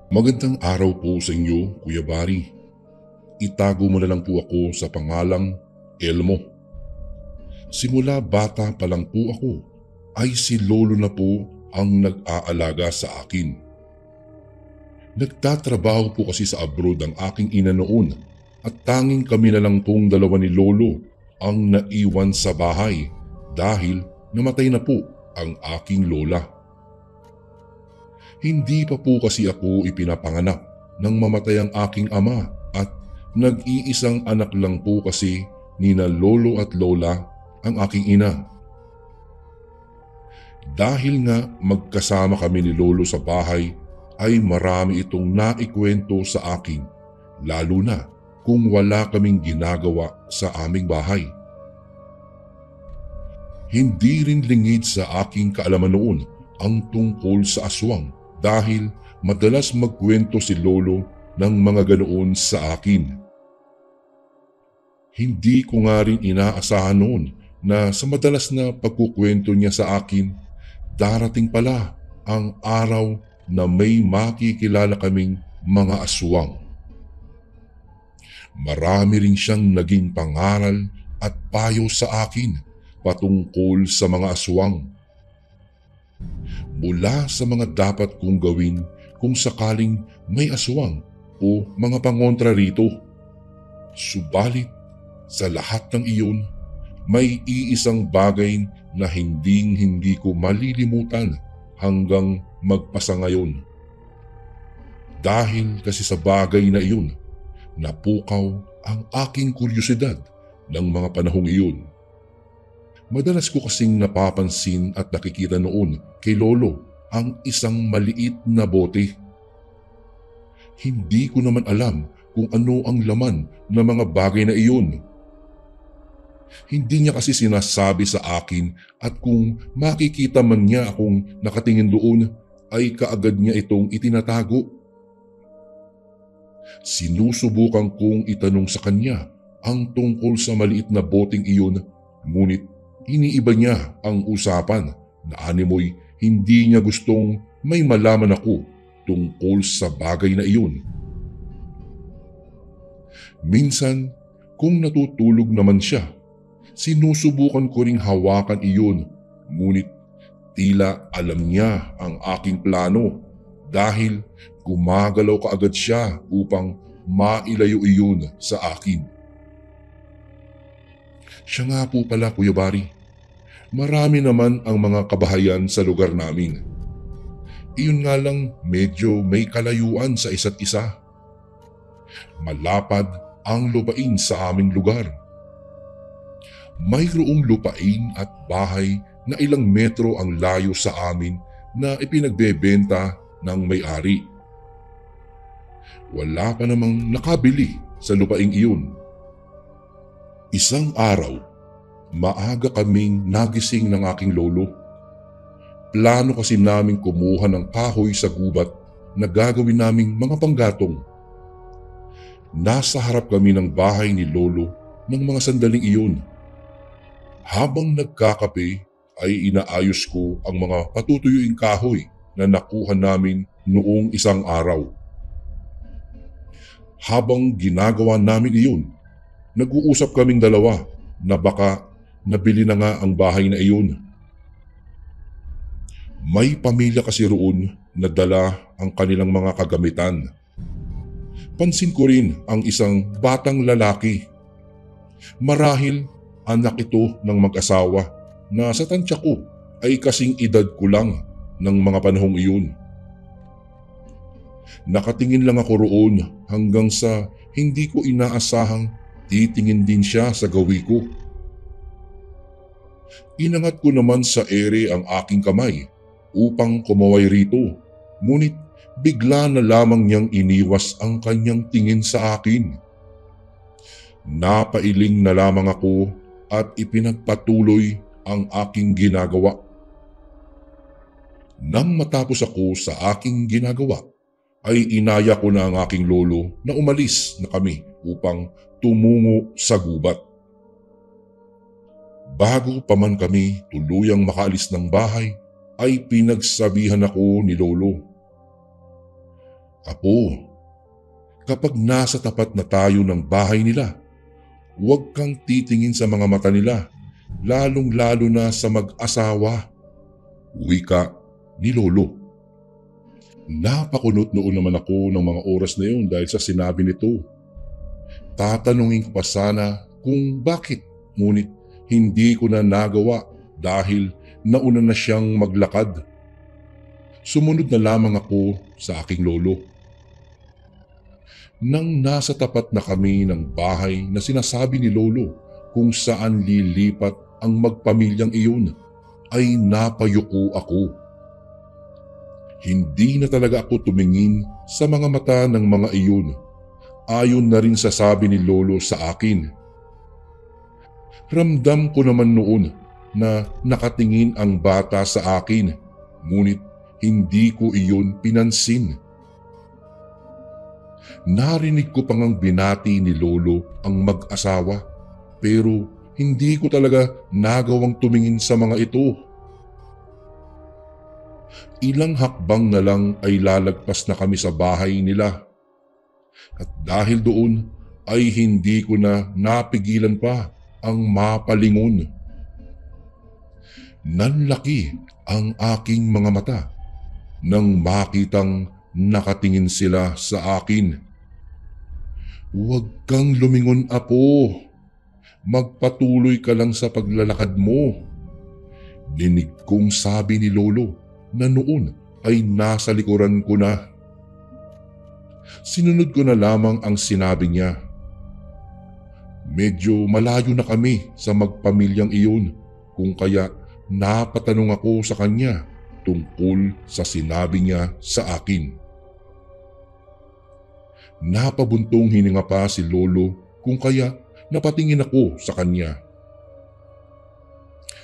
Magandang araw po sa inyo, Kuya Bari. Itago mo na lang po ako sa pangalang Elmo. Simula bata pa lang po ako, ay si Lolo na po ang nag-aalaga sa akin. Nagtatrabaho po kasi sa abroad ang aking ina noon at tanging kami na lang pong dalawa ni Lolo ang naiwan sa bahay dahil namatay na po ang aking lola. Hindi pa po kasi ako ipinapanganak nang mamatay ang aking ama at nag-iisang anak lang po kasi nina lolo at lola ang aking ina. Dahil nga magkasama kami ni lolo sa bahay ay marami itong naikwento sa akin, lalo na kung wala kaming ginagawa sa aming bahay. Hindi rin lingid sa aking kaalaman noon ang tungkol sa aswang dahil madalas magkwento si lolo ng mga ganoon sa akin. Hindi ko nga rin inaasahan noon na sa madalas na pagkukwento niya sa akin, darating pala ang araw na may makikilala kaming mga aswang. Marami rin siyang naging pangaral at payo sa akin patungkol sa mga aswang. Mula sa mga dapat kong gawin kung sakaling may aswang o mga pangontra rito. Subalit sa lahat ng iyon, may iisang bagay na hindi ko malilimutan hanggang magpasa ngayon. Dahil kasi sa bagay na iyon, napukaw ang aking kuryosidad ng mga panahong iyon. Madalas ko kasing napapansin at nakikita noon kay Lolo ang isang maliit na bote. Hindi ko naman alam kung ano ang laman ng mga bagay na iyon. Hindi niya kasi sinasabi sa akin at kung makikita man niya akong nakatingin doon ay kaagad niya itong itinatago. Sinusubukan kong itanong sa kanya ang tungkol sa maliit na boteng iyon, ngunit iniiba niya ang usapan na animoy hindi niya gustong may malaman ako tungkol sa bagay na iyon. Minsan, kung natutulog naman siya, sinusubukan ko ring hawakan iyon, ngunit tila alam niya ang aking plano dahil gumagalaw kaagad siya upang mailayo iyon sa akin. Siya nga po pala, Kuya Bari. Marami naman ang mga kabahayan sa lugar namin. Iyon nga lang medyo may kalayuan sa isa't isa. Malapad ang lupain sa aming lugar. Mayroong lupain at bahay na ilang metro ang layo sa amin na ipinagbebenta ng may-ari. Wala pa namang nakabili sa lupaing iyon. Isang araw, maaga kaming nagising ng aking lolo. Plano kasi naming kumuha ng kahoy sa gubat na gagawin naming mga panggatong. Nasa harap kami ng bahay ni lolo ng mga sandaling iyon. Habang nagkakape ay inaayos ko ang mga patutuyuing kahoy na nakuha namin noong isang araw. Habang ginagawa namin iyon, nag-uusap kaming dalawa na baka nabili na nga ang bahay na iyon. May pamilya kasi roon na dala ang kanilang mga kagamitan. Pansin ko rin ang isang batang lalaki. Marahil anak ito ng mag-asawa na sa tansya ko ay kasing edad ko lang ng mga panahong iyon. Nakatingin lang ako roon hanggang sa hindi ko inaasahang titingin din siya sa gawi ko. Inangat ko naman sa ere ang aking kamay upang kumaway rito, ngunit bigla na lamang niyang iniwas ang kanyang tingin sa akin. Napailing na lamang ako at ipinagpatuloy ang aking ginagawa. Nang matapos ako sa aking ginagawa, ay inaya ko na ang aking lolo na umalis na kami upang tumungo sa gubat. Bago pa man kami tuluyang makaalis ng bahay, ay pinagsabihan ako ni lolo. Apo, kapag nasa tapat na tayo ng bahay nila, huwag kang titingin sa mga mata nila, lalong-lalo na sa mag-asawa. Wika ni Lolo. Napakunot noon naman ako ng mga oras na yun dahil sa sinabi nito. Tatanungin ko pa sana kung bakit, ngunit hindi ko na nagawa dahil nauna na siyang maglakad. Sumunod na lamang ako sa aking lolo. Nang nasa tapat na kami ng bahay na sinasabi ni Lolo kung saan lilipat ang magpamilyang iyon, ay napayuko ako. Hindi na talaga ako tumingin sa mga mata ng mga iyon. Ayon na rin sa sabi ni Lolo sa akin. Ramdam ko naman noon na nakatingin ang bata sa akin, ngunit hindi ko iyon pinansin. Narinig ko pang ang binati ni Lolo ang mag-asawa, pero hindi ko talaga nagawang tumingin sa mga ito. Ilang hakbang na lang ay lalagpas na kami sa bahay nila. At dahil doon ay hindi ko na napigilan pa ang mapalingon. Nanlaki ang aking mga mata nang makitang nakatingin sila sa akin. Huwag kang lumingon, apo. Magpatuloy ka lang sa paglalakad mo. Dinig kong sabi ni Lolo na noon ay nasa likuran ko na. Sinunod ko na lamang ang sinabi niya. Medyo malayo na kami sa magpamilyang iyon, kung kaya napatanong ako sa kanya tungkol sa sinabi niya sa akin. Napabuntong hininga pa si Lolo, kung kaya napatingin ako sa kanya.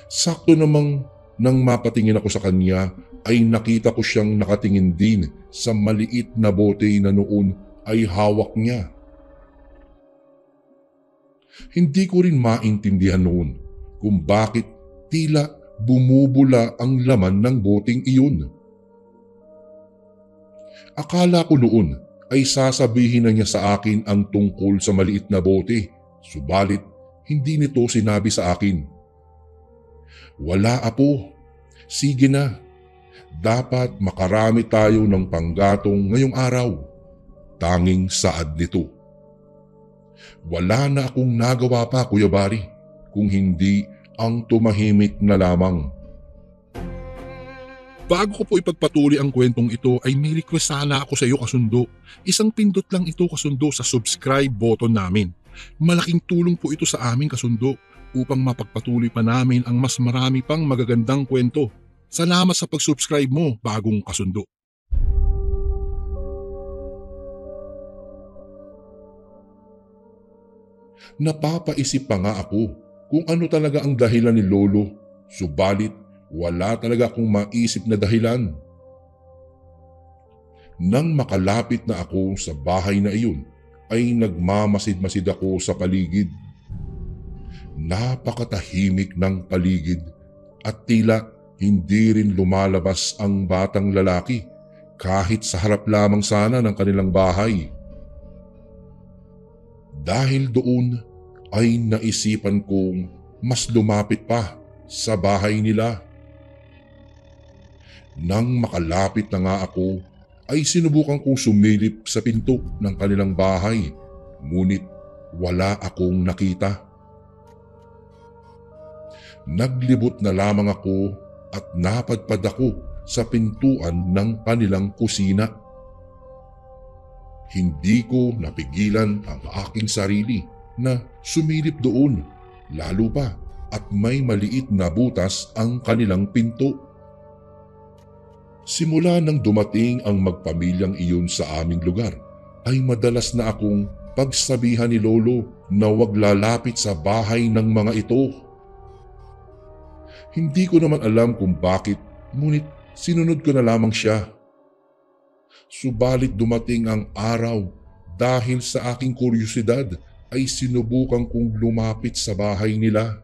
Sakto namang nang mapatingin ako sa kanya ay nakita ko siyang nakatingin din sa maliit na bote na noon ay hawak niya. Hindi ko rin maintindihan noon kung bakit tila bumubula ang laman ng boteng iyon. Akala ko noon ay sasabihin na niya sa akin ang tungkol sa maliit na bote, subalit hindi nito sinabi sa akin. Wala, apo. Sige na. Dapat makarami tayo ng panggatong ngayong araw. Tanging saad nito. Wala na akong nagawa pa, Kuya Bari, kung hindi ang tumahimik na lamang. Bago ko po ipagpatuloy ang kwentong ito ay may request sana ako sa iyo, kasundo. Isang pindot lang ito, kasundo, sa subscribe button namin. Malaking tulong po ito sa amin, kasundo, upang mapagpatuloy pa namin ang mas marami pang magagandang kwento. Salamat sa pag-subscribe mo, bagong kasundo. Napapaisip pa nga ako kung ano talaga ang dahilan ni Lolo, subalit wala talaga akong maisip na dahilan. Nang makalapit na ako sa bahay na iyon, ay nagmamasid-masid ako sa paligid. Napakatahimik ng paligid at tila hindi rin lumalabas ang batang lalaki kahit sa harap lamang sana ng kanilang bahay. Dahil doon ay naisipan kong mas lumapit pa sa bahay nila. Nang makalapit na nga ako, ay sinubukan kong sumilip sa pinto ng kanilang bahay, ngunit wala akong nakita. Naglibot na lamang ako at napadpad ako sa pintuan ng kanilang kusina. Hindi ko napigilan ang aking sarili na sumilip doon, lalo pa at may maliit na butas ang kanilang pinto. Simula nang dumating ang magpamilyang iyon sa aming lugar, ay madalas na akong pagsabihan ni Lolo na huwag lalapit sa bahay ng mga ito. Hindi ko naman alam kung bakit, ngunit sinunod ko na lamang siya. Subalit dumating ang araw, dahil sa aking kuryosidad ay sinubukan kong lumapit sa bahay nila.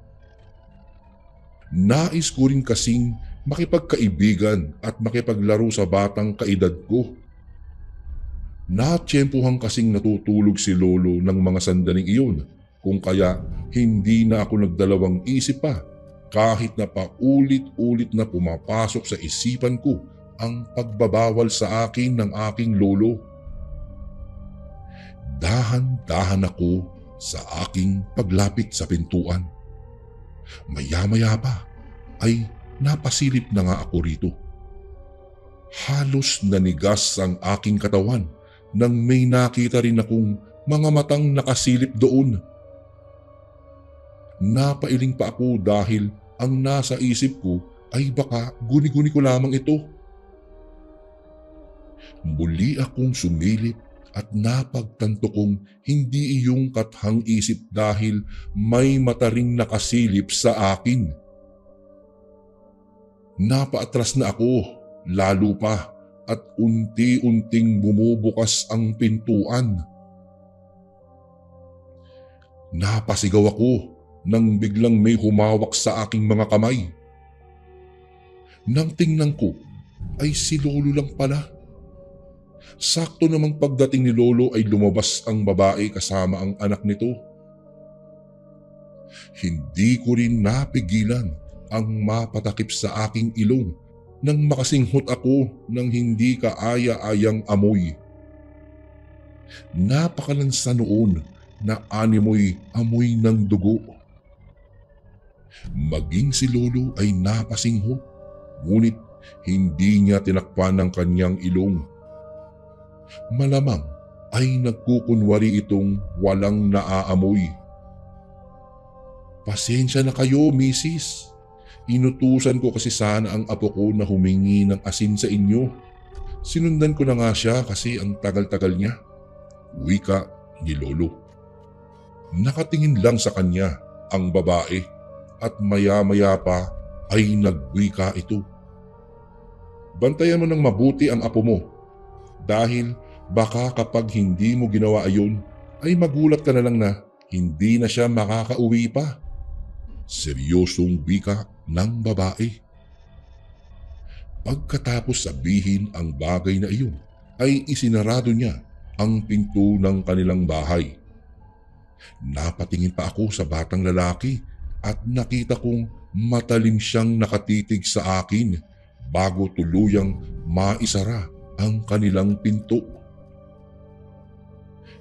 Nais ko rin kasing makipagkaibigan at makipaglaro sa batang kaedad ko. Natsyempohan kasing natutulog si Lolo ng mga sandaling iyon, kung kaya hindi na ako nagdalawang isip pa kahit na paulit-ulit na pumapasok sa isipan ko ang pagbabawal sa akin ng aking lolo. Dahan-dahan ako sa aking paglapit sa pintuan. Maya-maya pa ay napasilip na nga ako rito. Halos nanigas ang aking katawan nang may nakita rin akong mga matang nakasilip doon. Napailing pa ako dahil ang nasa isip ko ay baka guni-guni ko lamang ito. Muli akong sumilip at napagtanto kong hindi iyong kathang isip dahil may mata ring nakasilip sa akin. Napaatras na ako, lalo pa, at unti-unting bumubukas ang pintuan. Napasigaw ako nang biglang may humawak sa aking mga kamay. Nang tingnan ko ay si Lolo lang pala. Sakto namang pagdating ni Lolo ay lumabas ang babae kasama ang anak nito. Hindi ko rin napigilan ang mapatakip sa aking ilong nang makasinghot ako ng hindi kaaya-ayang amoy. Napakalansa noon na animoy amoy ng dugo. Maging si Lolo ay napasinghot, ngunit hindi niya tinakpan ang kanyang ilong. Malamang ay nagkukunwari itong walang naaamoy. Pasensya na kayo, misis. Inutusan ko kasi sana ang apo ko na humingi ng asin sa inyo. Sinundan ko na nga siya kasi ang tagal-tagal niya. Wika ni Lolo. Nakatingin lang sa kanya ang babae at maya-maya pa ay nagwika ito. Bantayan mo ng mabuti ang apo mo dahil baka kapag hindi mo ginawa ayon ay magulat ka na lang na hindi na siya makakauwi pa. Seryosong wika ng babae. Pagkatapos sabihin ang bagay na iyon ay isinarado niya ang pinto ng kanilang bahay. Napatingin pa ako sa batang lalaki at nakita kong matalim siyang nakatitig sa akin bago tuluyang maisara ang kanilang pinto.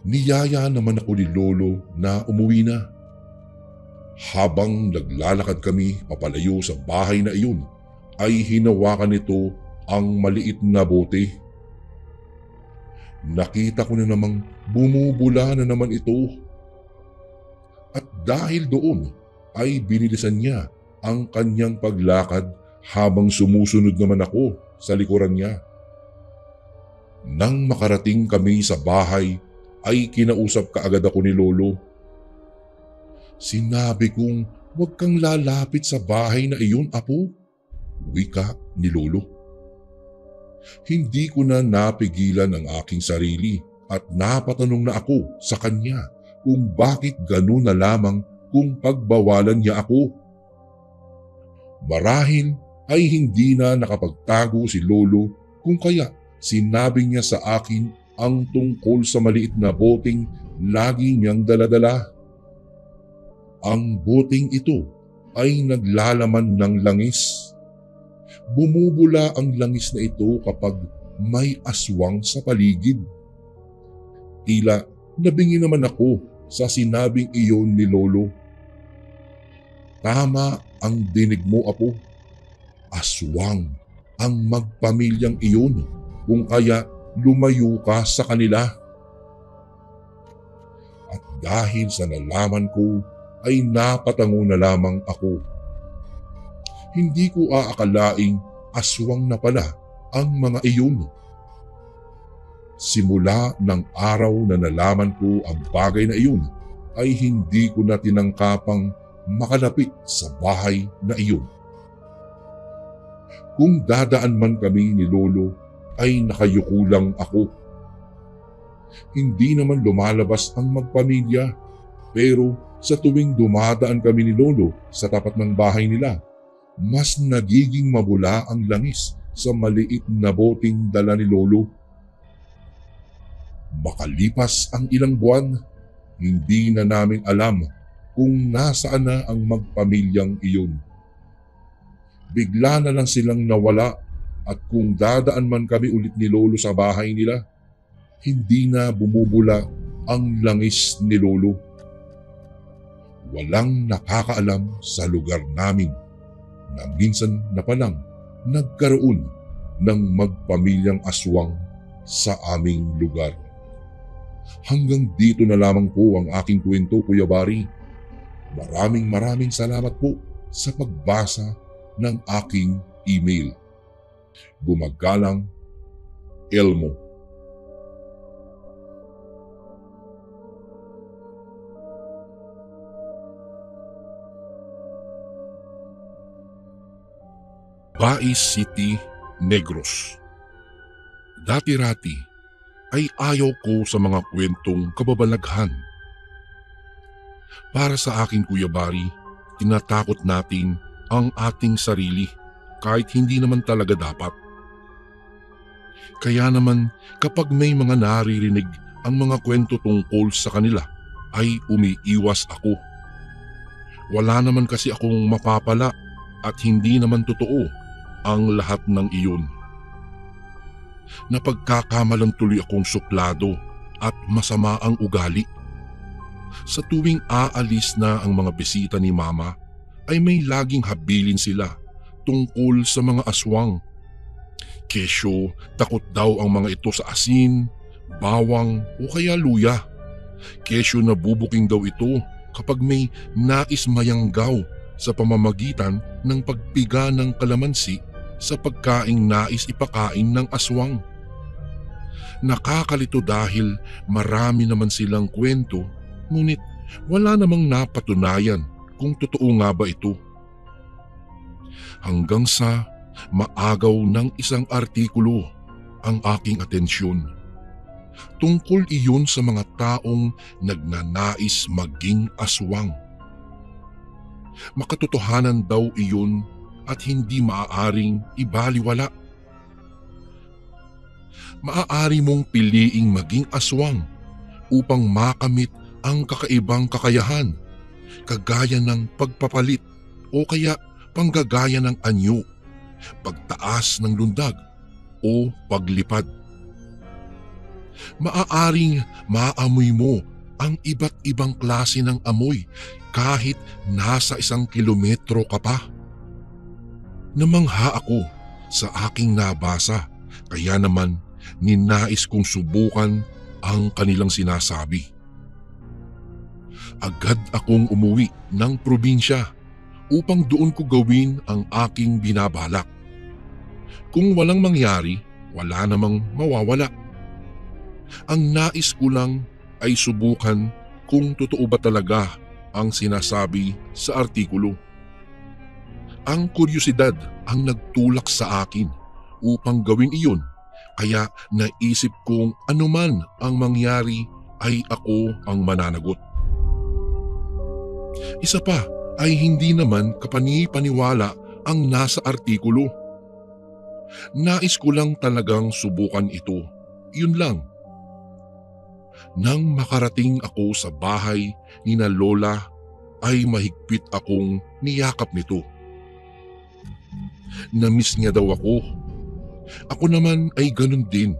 Niyaya naman ako ni Lolo na umuwi na. Habang naglalakad kami papalayo sa bahay na iyon, ay hinawakan nito ang maliit na bote. Nakita ko na namang bumubula na naman ito. At dahil doon ay binilisan niya ang kanyang paglakad habang sumusunod naman ako sa likuran niya. Nang makarating kami sa bahay ay kinausap kaagad ako ni Lolo. Sinabi kong huwag kang lalapit sa bahay na iyon, apo. Wika ni Lolo. Hindi ko na napigilan ang aking sarili at napatanong na ako sa kanya kung bakit gano'n na lamang kung pagbawalan niya ako. Marahil ay hindi na nakapagtago si Lolo kung kaya sinabi niya sa akin ang tungkol sa maliit na boteng lagi niyang daladala. Ang boteng ito ay naglalaman ng langis. Bumubula ang langis na ito kapag may aswang sa paligid. Tila nabingi naman ako sa sinabing iyon ni Lolo. Tama ang dinig mo, apo. Aswang ang magpamilyang iyon kung kaya lumayo ka sa kanila. At dahil sa nalaman ko ay napatango na lamang ako. Hindi ko aakalaing aswang na pala ang mga iyon. Simula ng araw na nalaman ko ang bagay na iyon ay hindi ko na tinangkapang makalapit sa bahay na iyon. Kung dadaan man kami ni Lolo ay nakayuko lang ako. Hindi naman lumalabas ang magpamilya, pero sa tuwing dumadaan kami ni Lolo sa tapat ng bahay nila, mas nagiging mabula ang langis sa maliit na boteng dala ni Lolo. Makalipas ang ilang buwan, hindi na namin alam kung nasaan na ang magpamilyang iyon. Bigla na lang silang nawala at kung dadaan man kami ulit ni Lolo sa bahay nila, hindi na bumubula ang langis ni Lolo. Walang nakakaalam sa lugar namin na minsan na palang nagkaroon ng magpamilyang aswang sa aming lugar. Hanggang dito na lamang po ang aking kwento, Kuya Bari. Maraming salamat po sa pagbasa ng aking email. Gumagalang, Elmo. Bais City, Negros. Dati-rati ay ayaw ko sa mga kwentong kababalaghan. Para sa akin, Kuya Bari, tinatakot natin ang ating sarili kahit hindi naman talaga dapat. Kaya naman kapag may mga naririnig ang mga kwento tungkol sa kanila ay umiiwas ako. Wala naman kasi akong mapapala at hindi naman totoo ang lahat ng iyon. Napagkakamalan tuloy akong suplado at masama ang ugali. Sa tuwing aalis na ang mga bisita ni Mama, ay may laging habilin sila tungkol sa mga aswang. Kesyo, takot daw ang mga ito sa asin, bawang o kaya luya. Kesyo nabubuking daw ito kapag may nais mayanggaw sa pamamagitan ng pagpiga ng kalamansi sa pagkaing nais ipakain ng aswang. Nakakalito dahil marami naman silang kwento, ngunit wala namang napatunayan kung totoo nga ba ito. Hanggang sa maagaw ng isang artikulo ang aking atensyon. Tungkol iyon sa mga taong nagnanais maging aswang. Makatotohanan daw iyon at hindi maaaring ibaliwala. Maaari mong piliing maging aswang upang makamit ang kakaibang kakayahan, kagaya ng pagpapalit o kaya panggagaya ng anyo, pagtaas ng lundag o paglipad. Maaaring maamoy mo ang iba't ibang klase ng amoy kahit nasa 1 kilometro ka pa. Namangha ako sa aking nabasa, kaya naman ninais kong subukan ang kanilang sinasabi. Agad akong umuwi ng probinsya upang doon ko gawin ang aking binabalak. Kung walang mangyari, wala namang mawawala. Ang nais ko lang ay subukan kung totoo ba talaga ang sinasabi sa artikulo. Ang kuryosidad ang nagtulak sa akin upang gawin iyon, kaya naisip kong anuman ang mangyari ay ako ang mananagot. Isa pa ay hindi naman kapani-paniwala ang nasa artikulo. Nais ko lang talagang subukan ito, yun lang. Nang makarating ako sa bahay ni na Lola ay mahigpit akong niyakap nito. Namiss niya daw ako. Ako naman ay ganun din,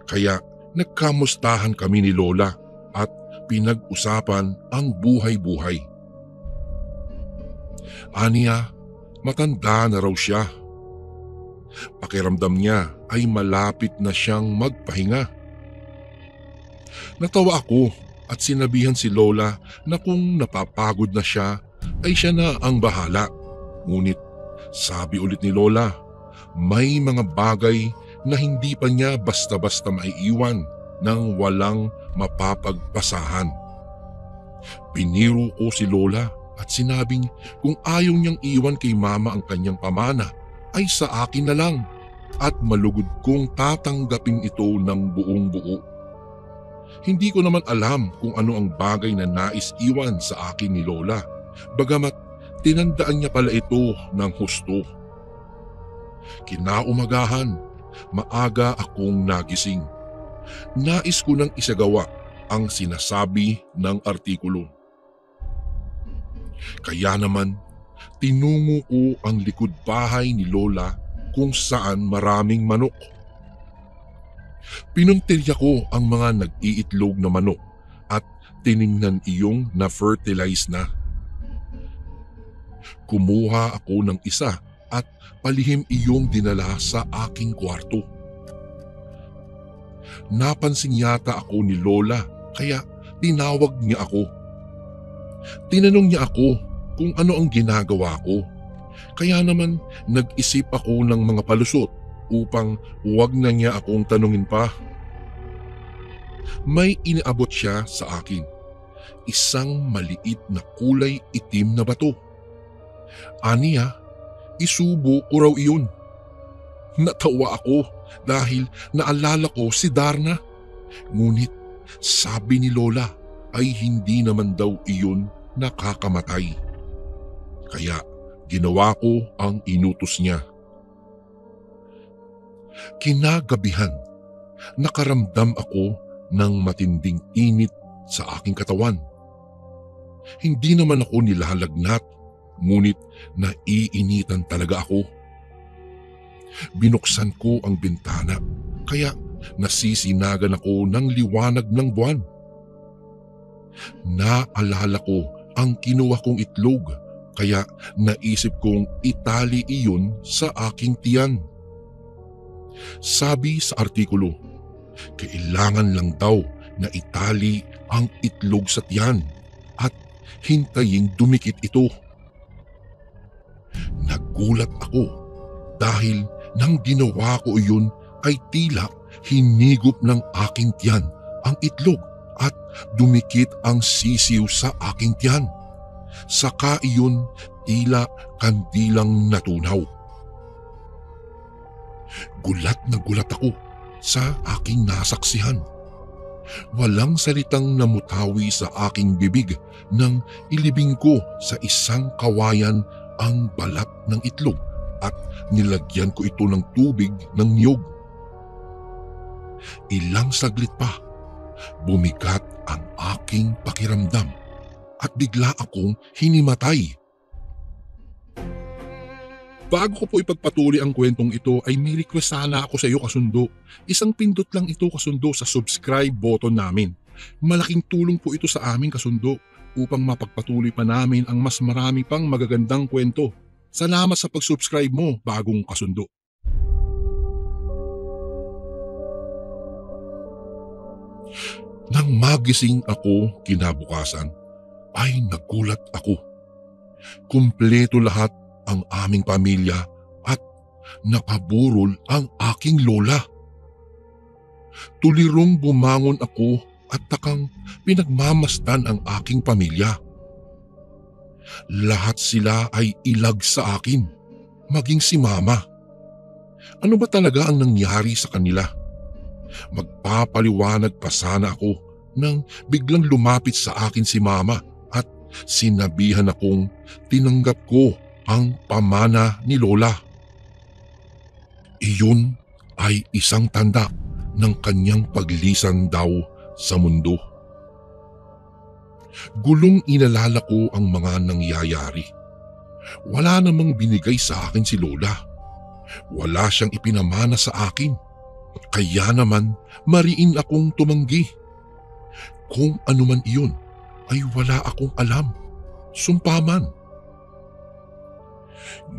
kaya nagkamustahan kami ni Lola at pinag-usapan ang buhay-buhay. Aniya, matanda na raw siya. Pakiramdam niya ay malapit na siyang magpahinga. Natawa ako at sinabihan si Lola na kung napapagod na siya ay siya na ang bahala. Ngunit sabi ulit ni Lola, may mga bagay na hindi pa niya basta-basta maiiwan nang walang mapapagpasahan. Piniro ko si Lola at sinabing kung ayaw niyang iwan kay Mama ang kanyang pamana ay sa akin na lang at malugod kong tatanggapin ito ng buong buo. Hindi ko naman alam kung ano ang bagay na nais iwan sa akin ni Lola, bagamat tinandaan niya pala ito ng husto. Kinaumagahan, maaga akong nagising. Nais ko nang isagawa ang sinasabi ng artikulo. Kaya naman, tinungo ko ang likod bahay ni Lola kung saan maraming manok. Pinuntirya ko ang mga nag-iitlog na manok at tiningnan iyong na-fertilize na. Kumuha ako ng isa at palihim iyong dinala sa aking kwarto. Napansin yata ako ni Lola kaya tinawag niya ako. Tinanong niya ako kung ano ang ginagawa ko. Kaya naman nag-isip ako ng mga palusot upang huwag na niya akong tanungin pa. May iniabot siya sa akin. Isang maliit na kulay itim na bato. Aniya, isubo ko raw iyon. Natawa ako dahil naalala ko si Darna. Ngunit sabi ni Lola ay hindi naman daw iyon nakakamatay. Kaya ginawa ko ang inutos niya. Kinagabihan, nakaramdam ako ng matinding init sa aking katawan. Hindi naman ako nilalagnat, ngunit naiinitan talaga ako. Binuksan ko ang bintana, kaya nasisinagan ako ng liwanag ng buwan. Naalala ko ang kinuha kong itlog, kaya naisip kong itali iyon sa aking tiyan. Sabi sa artikulo, kailangan lang daw na itali ang itlog sa tiyan at hintayin dumikit ito. Nagulat ako dahil nang ginawa ko iyon ay tila hinigop ng aking tiyan ang itlog at dumikit ang sisiw sa aking tiyan. Saka iyon tila kandilang natunaw. Gulat na gulat ako sa aking nasaksihan. Walang salitang namutawi sa aking bibig nang ilibing ko sa isang kawayan ang balat ng itlog at nilagyan ko ito ng tubig ng niyog. Ilang saglit pa, bumigat ang aking pakiramdam at bigla akong hinimatay. Bago ko po ipagpatuloy ang kwentong ito ay may request sana ako sa iyo kasundo. Isang pindot lang ito kasundo sa subscribe button namin. Malaking tulong po ito sa amin kasundo upang mapagpatuloy pa namin ang mas marami pang magagandang kwento. Salamat sa pag-subscribe mo, bagong kasundo. Nang magising ako kinabukasan, ay nagulat ako. Kumpleto lahat ang aming pamilya at nakaburol ang aking lola. Tulirong bumangon ako at takang pinagmamasdan ang aking pamilya. Lahat sila ay ilag sa akin, maging si mama. Ano ba talaga ang nangyari sa kanila? Magpapaliwanag pa sana ako nang biglang lumapit sa akin si mama at sinabihan akong tinanggap ko ang pamana ni Lola. Iyon ay isang tanda ng kanyang paglisan daw sa mundo. Gulong inalala ko ang mga nangyayari. Wala namang binigay sa akin si Lola. Wala siyang ipinamana sa akin. Kaya naman mariin akong tumanggi. Kung ano man iyon ay wala akong alam. Sumpaman.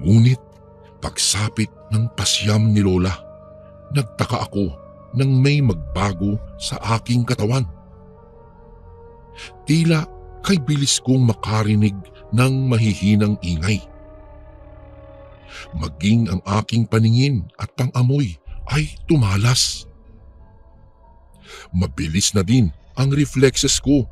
Ngunit pagsapit ng pasyam ni Lola, nagtaka ako nang may magbago sa aking katawan. Tila kay bilis kong makarinig ng mahihinang ingay. Maging ang aking paningin at pangamoy ay tumalas. Mabilis na din ang reflexes ko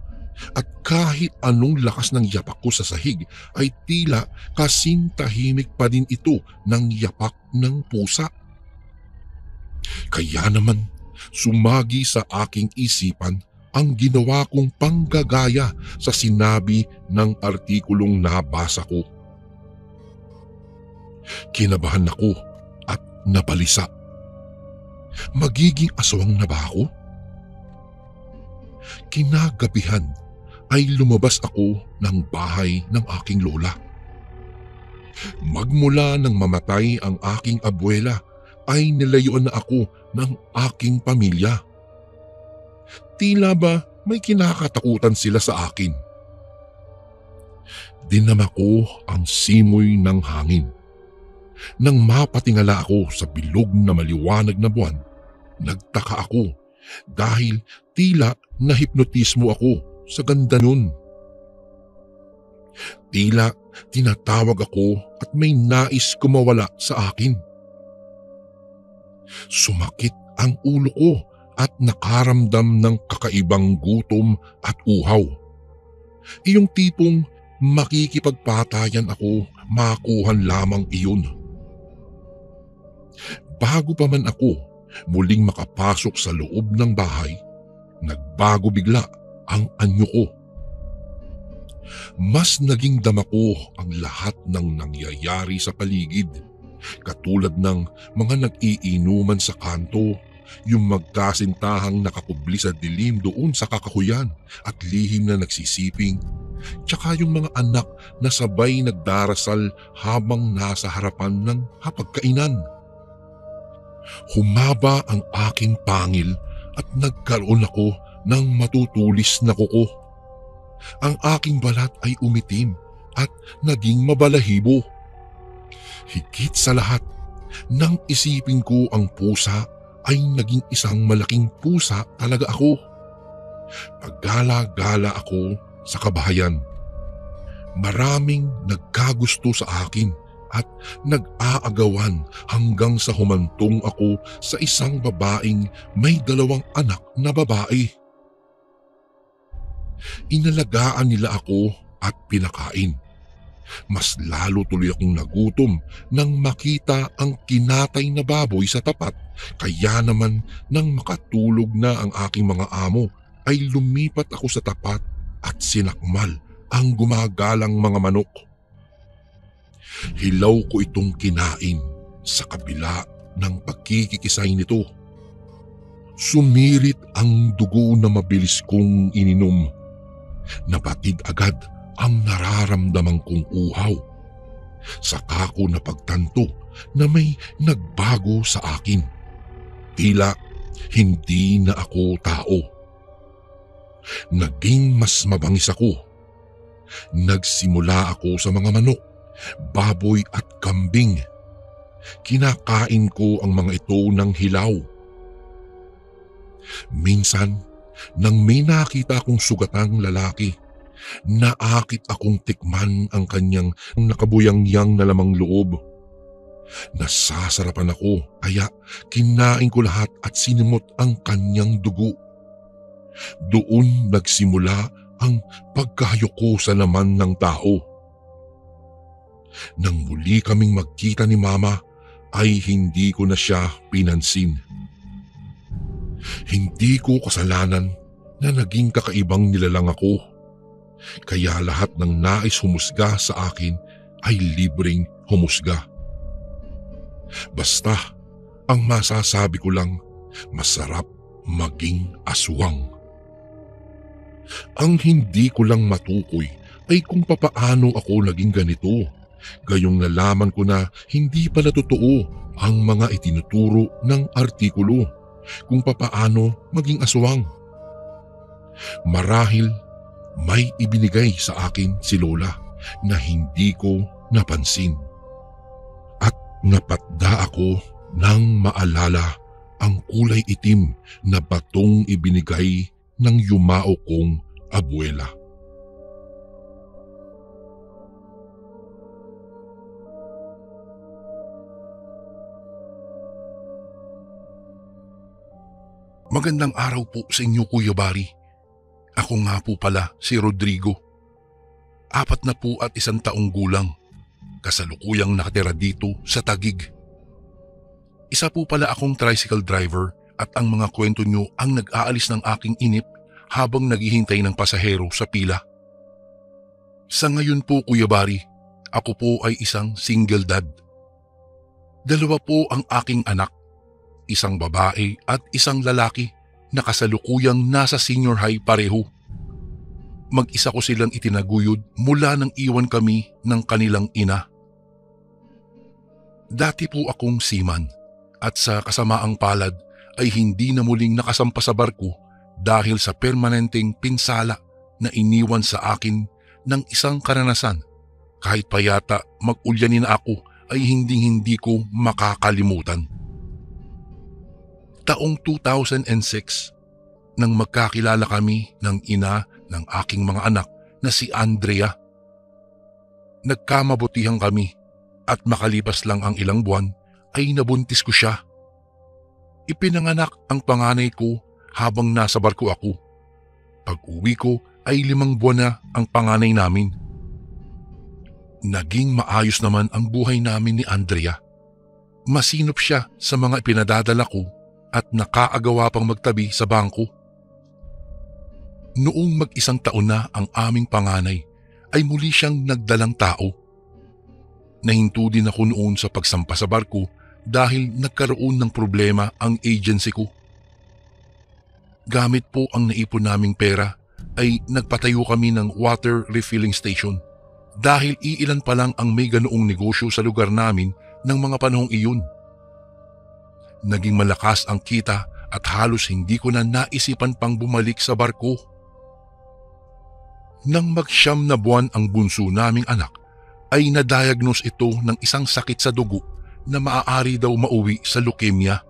at kahit anong lakas ng yapak ko sa sahig ay tila kasing tahimik pa din ito ng yapak ng pusa. Kaya naman sumagi sa aking isipan ang ginawa kong panggagaya sa sinabi ng artikulong nabasa ko. Kinabahan ako at nabalisa. Magiging aswang na ba ako? Kinagabihan ay lumabas ako ng bahay ng aking lola. Magmula nang mamatay ang aking abuela ay nilayuan na ako ng aking pamilya. Tila ba may kinakatakutan sila sa akin? Dinama ko ang simoy ng hangin. Nang mapatingala ako sa bilog na maliwanag na buwan, nagtaka ako dahil tila nahipnotismo ako sa ganda nun. Tila tinatawag ako at may nais kumawala sa akin. Sumakit ang ulo ko at nakaramdam ng kakaibang gutom at uhaw. Iyong tipong makikipagpatayan ako, makuhan lamang iyon. Bago pa man ako muling makapasok sa loob ng bahay, nagbago bigla ang anyo ko. Mas naging dama ko ang lahat ng nangyayari sa paligid, katulad ng mga nag-iinuman sa kanto, yung magkasintahang nakakubli sa dilim doon sa kakahuyan at lihim na nagsisiping, tsaka yung mga anak na sabay nagdarasal habang nasa harapan ng hapagkainan. Humaba ang aking pangil at nagkaroon ako ng matutulis na kuko. Ang aking balat ay umitim at naging mabalahibo. Higit sa lahat, nang isipin ko ang pusa ay naging isang malaking pusa talaga ako. Paggala-gala ako sa kabahayan. Maraming nagkagusto sa akin at nag-aagawan hanggang sa humantong ako sa isang babaeng may 2 anak na babae. Inalagaan nila ako at pinakain. Mas lalo tuloy akong nagutom nang makita ang kinatay na baboy sa tapat, kaya naman nang makatulog na ang aking mga amo ay lumipat ako sa tapat at sinakmal ang gumagalang mga manok. Hilaw ko itong kinain sa kabila ng pagkikikisay nito. Sumirit ang dugo na mabilis kong ininom. Napatid agad ang nararamdaman kong uhaw. Saka ko napagtanto na may nagbago sa akin. Tila hindi na ako tao. Naging mas mabangis ako. Nagsimula ako sa mga manok, baboy at kambing. Kinakain ko ang mga ito ng hilaw. Minsan, nang may nakita akong sugatang lalaki, naakit akong tikman ang kanyang nakabuyangyang na lamang loob. Nasasarapan ako kaya kinain ko lahat at sinimot ang kanyang dugo. Doon nagsimula ang pagkahayok ko sa laman ng tao. Nang muli kaming magkita ni Mama ay hindi ko na siya pinansin. Hindi ko kasalanan na naging kakaibang nilalang ako. Kaya lahat ng nais humusga sa akin ay libreng humusga. Basta, ang masasabi ko lang, masarap maging aswang. Ang hindi ko lang matukoy ay kung papaano ako naging ganito. Gayong nalaman ko na hindi pala totoo ang mga itinuturo ng artikulo kung papaano maging aswang. Marahil may ibinigay sa akin si Lola na hindi ko napansin. At napatda ako nang maalala ang kulay itim na batong ibinigay ng yumao kong abuela. Magandang araw po sa inyo, Kuya Bari. Ako nga po pala si Rodrigo. 4 na po at 1 taong gulang. Kasalukuyang nakatira dito sa Taguig. Isa po pala akong tricycle driver at ang mga kwento nyo ang nag-aalis ng aking inip habang naghihintay ng pasahero sa pila. Sa ngayon po, Kuya Bari, ako po ay isang single dad. 2 po ang aking anak. Isang babae at isang lalaki na kasalukuyang nasa senior high pareho. Mag-isa ko silang itinaguyod mula nang iwan kami ng kanilang ina. Dati po akong seaman at sa kasamaang palad ay hindi na muling nakasampa sa barko dahil sa permanenteng pinsala na iniwan sa akin ng isang karanasan. Kahit pa yata mag-ulyanin ako ay hindi ko makakalimutan. Taong 2006 nang magkakilala kami ng ina ng aking mga anak na si Andrea. Nagkamabutihan kami at makalipas lang ang ilang buwan ay nabuntis ko siya. Ipinanganak ang panganay ko habang nasa barko ako. Pag-uwi ko ay 5 buwan na ang panganay namin. Naging maayos naman ang buhay namin ni Andrea. Masinop siya sa mga ipinadadala ko at nakaagawa pang magtabi sa bangko. Noong mag-1 taon na ang aming panganay ay muli siyang nagdalang tao. Nahinto din ako noon sa pagsampa sa barko dahil nagkaroon ng problema ang agency ko. Gamit po ang naipon naming pera ay nagpatayo kami ng water refilling station dahil iilan pa lang ang may ganoong negosyo sa lugar namin ng mga panahong iyon. Naging malakas ang kita at halos hindi ko na naisipan pang bumalik sa barko. Nang mag-9 na buwan ang bunso naming anak, ay na-diagnose ito ng isang sakit sa dugo na maaari daw mauwi sa leukemia.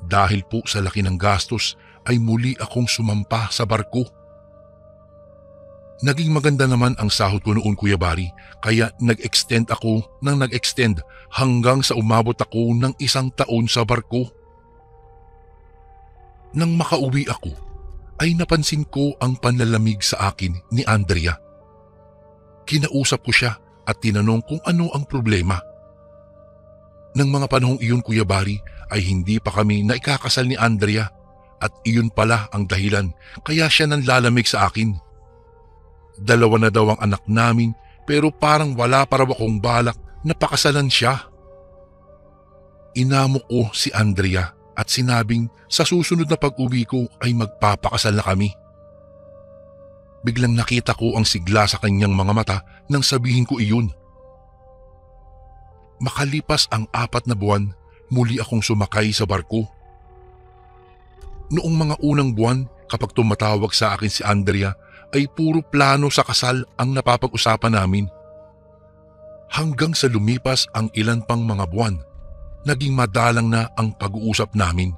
Dahil po sa laki ng gastos ay muli akong sumampa sa barko. Naging maganda naman ang sahod ko noon, Kuya Barry, kaya nag-extend hanggang sa umabot ako ng 1 taon sa barko. Nang makauwi ako, ay napansin ko ang panlalamig sa akin ni Andrea. Kinausap ko siya at tinanong kung ano ang problema. Nang mga panahong iyon, Kuya Barry, ay hindi pa kami naikakasal ni Andrea at iyon pala ang dahilan kaya siya nanlalamig sa akin. 2 na daw ang anak namin pero parang wala pa raw akong balak na pakasalan siya. Inamo ko si Andrea at sinabing sa susunod na pag-uwi ko ay magpapakasal na kami. Biglang nakita ko ang sigla sa kanyang mga mata nang sabihin ko iyon. Makalipas ang 4 na buwan, muli akong sumakay sa barko. Noong mga unang buwan kapag tumatawag sa akin si Andrea ay puro plano sa kasal ang napapag-usapan namin. Hanggang sa lumipas ang ilan pang mga buwan, naging madalang na ang pag-uusap namin.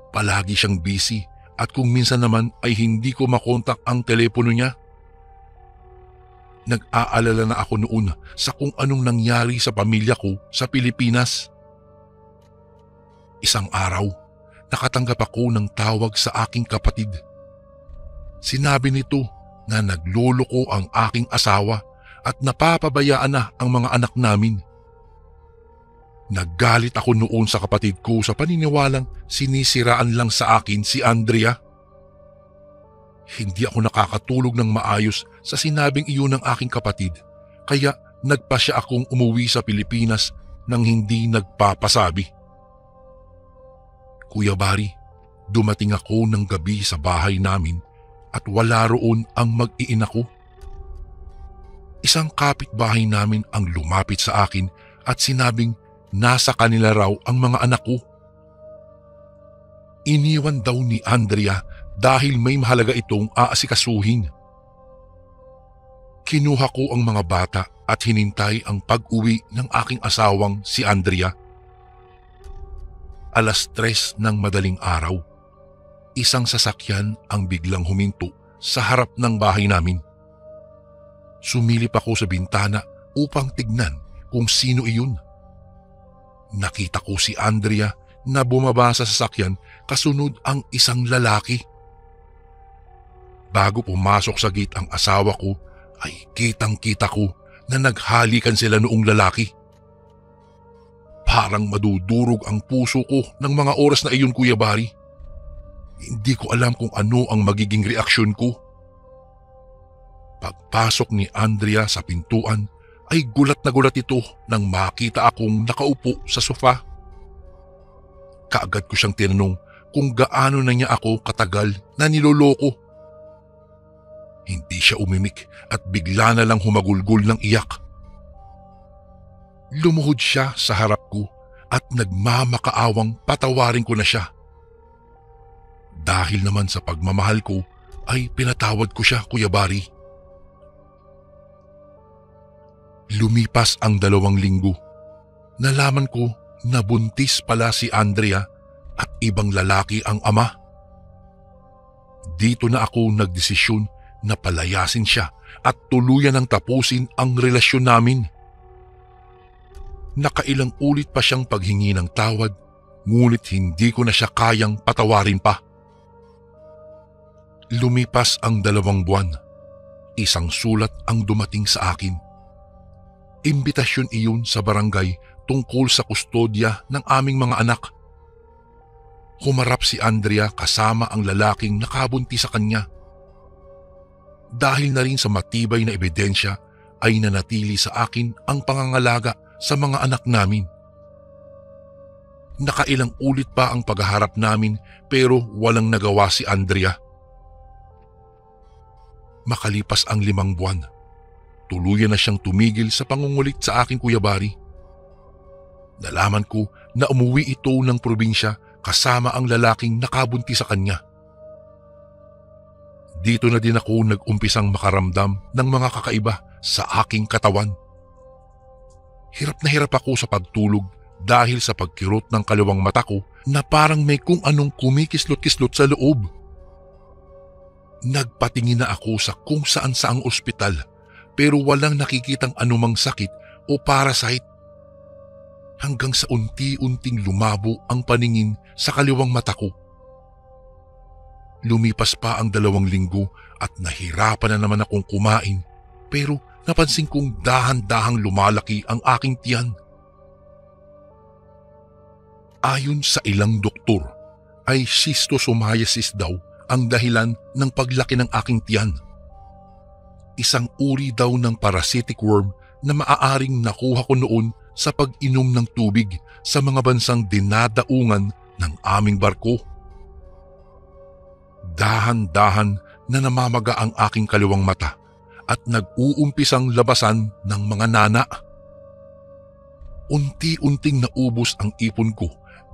Palagi siyang busy at kung minsan naman ay hindi ko makontak ang telepono niya. Nag-aalala na ako noon sa kung anong nangyari sa pamilya ko sa Pilipinas. Isang araw, nakatanggap ako ng tawag sa aking kapatid. Sinabi nito na nagloloko ang aking asawa at napapabayaan na ang mga anak namin. Naggalit ako noon sa kapatid ko sa paniniwalang sinisiraan lang sa akin si Andrea. Hindi ako nakakatulog ng maayos sa sinabing iyon ng aking kapatid kaya nagpasya akong umuwi sa Pilipinas nang hindi nagpapasabi. Kuya Barry, dumating ako ng gabi sa bahay namin at wala roon ang mag-iina ko. Isang kapitbahay namin ang lumapit sa akin at sinabing nasa kanila raw ang mga anak ko. Iniwan daw ni Andrea dahil may mahalaga itong aasikasuhin. Kinuha ko ang mga bata at hinintay ang pag-uwi ng aking asawang si Andrea. 3:00 ng madaling araw, isang sasakyan ang biglang huminto sa harap ng bahay namin. Sumilip ako sa bintana upang tignan kung sino iyon. Nakita ko si Andrea na bumaba sa sasakyan kasunod ang isang lalaki. Bago pumasok sa gate ang asawa ko ay kitang-kita ko na naghalikan sila noong lalaki. Parang madudurog ang puso ko ng mga oras na iyon, Kuya Barry. Hindi ko alam kung ano ang magiging reaksyon ko. Pagpasok ni Andrea sa pintuan ay gulat na gulat ito nang makita akong nakaupo sa sofa. Kaagad ko siyang tinanong kung gaano na niya ako katagal na niloloko. Hindi siya umimik at bigla na lang humagulgol ng iyak. Lumuhod siya sa harap ko at nagmamakaawang patawarin ko na siya. Dahil naman sa pagmamahal ko ay pinatawad ko siya, Kuya Barry. Lumipas ang 2 linggo. Nalaman ko na buntis pala si Andrea at ibang lalaki ang ama. Dito na ako nagdesisyon na palayasin siya at tuluyan ang tapusin ang relasyon namin. Nakailang ulit pa siyang paghingi ng tawad, ngunit hindi ko na siya kayang patawarin pa. Lumipas ang 2 buwan. Isang sulat ang dumating sa akin. Imbitasyon iyon sa barangay tungkol sa kustodya ng aming mga anak. Humarap si Andrea kasama ang lalaking nakabuntis sa kanya. Dahil na rin sa matibay na ebidensya ay nanatili sa akin ang pangangalaga sa mga anak namin. Nakailang ulit pa ang paghaharap namin pero walang nagawa si Andrea. Makalipas ang 5 buwan, tuluyan na siyang tumigil sa pangungulit sa akin, Kuya Barry. Nalaman ko na umuwi ito ng probinsya kasama ang lalaking nakabuntis sa kanya. Dito na din ako nag-umpisang makaramdam ng mga kakaiba sa aking katawan. Hirap na hirap ako sa pagtulog dahil sa pagkirot ng kaliwang mata ko na parang may kung anong kumikislot-kislot sa loob. Nagpatingin na ako sa kung saan-saang ospital pero walang nakikitang anumang sakit o parasite. Hanggang sa unti-unting lumabo ang paningin sa kaliwang mata ko. Lumipas pa ang 2 linggo at nahirapan na naman akong kumain pero napansin kong dahan-dahang lumalaki ang aking tiyan. Ayon sa ilang doktor ay schistosomiasis daw ang dahilan ng paglaki ng aking tiyan. Isang uri daw ng parasitic worm na maaaring nakuha ko noon sa pag-inom ng tubig sa mga bansang dinadaungan ng aming barko. Dahan-dahan na namamaga ang aking kaliwang mata at nag-uumpisang labasan ng mga nana. Unti-unting naubos ang ipon ko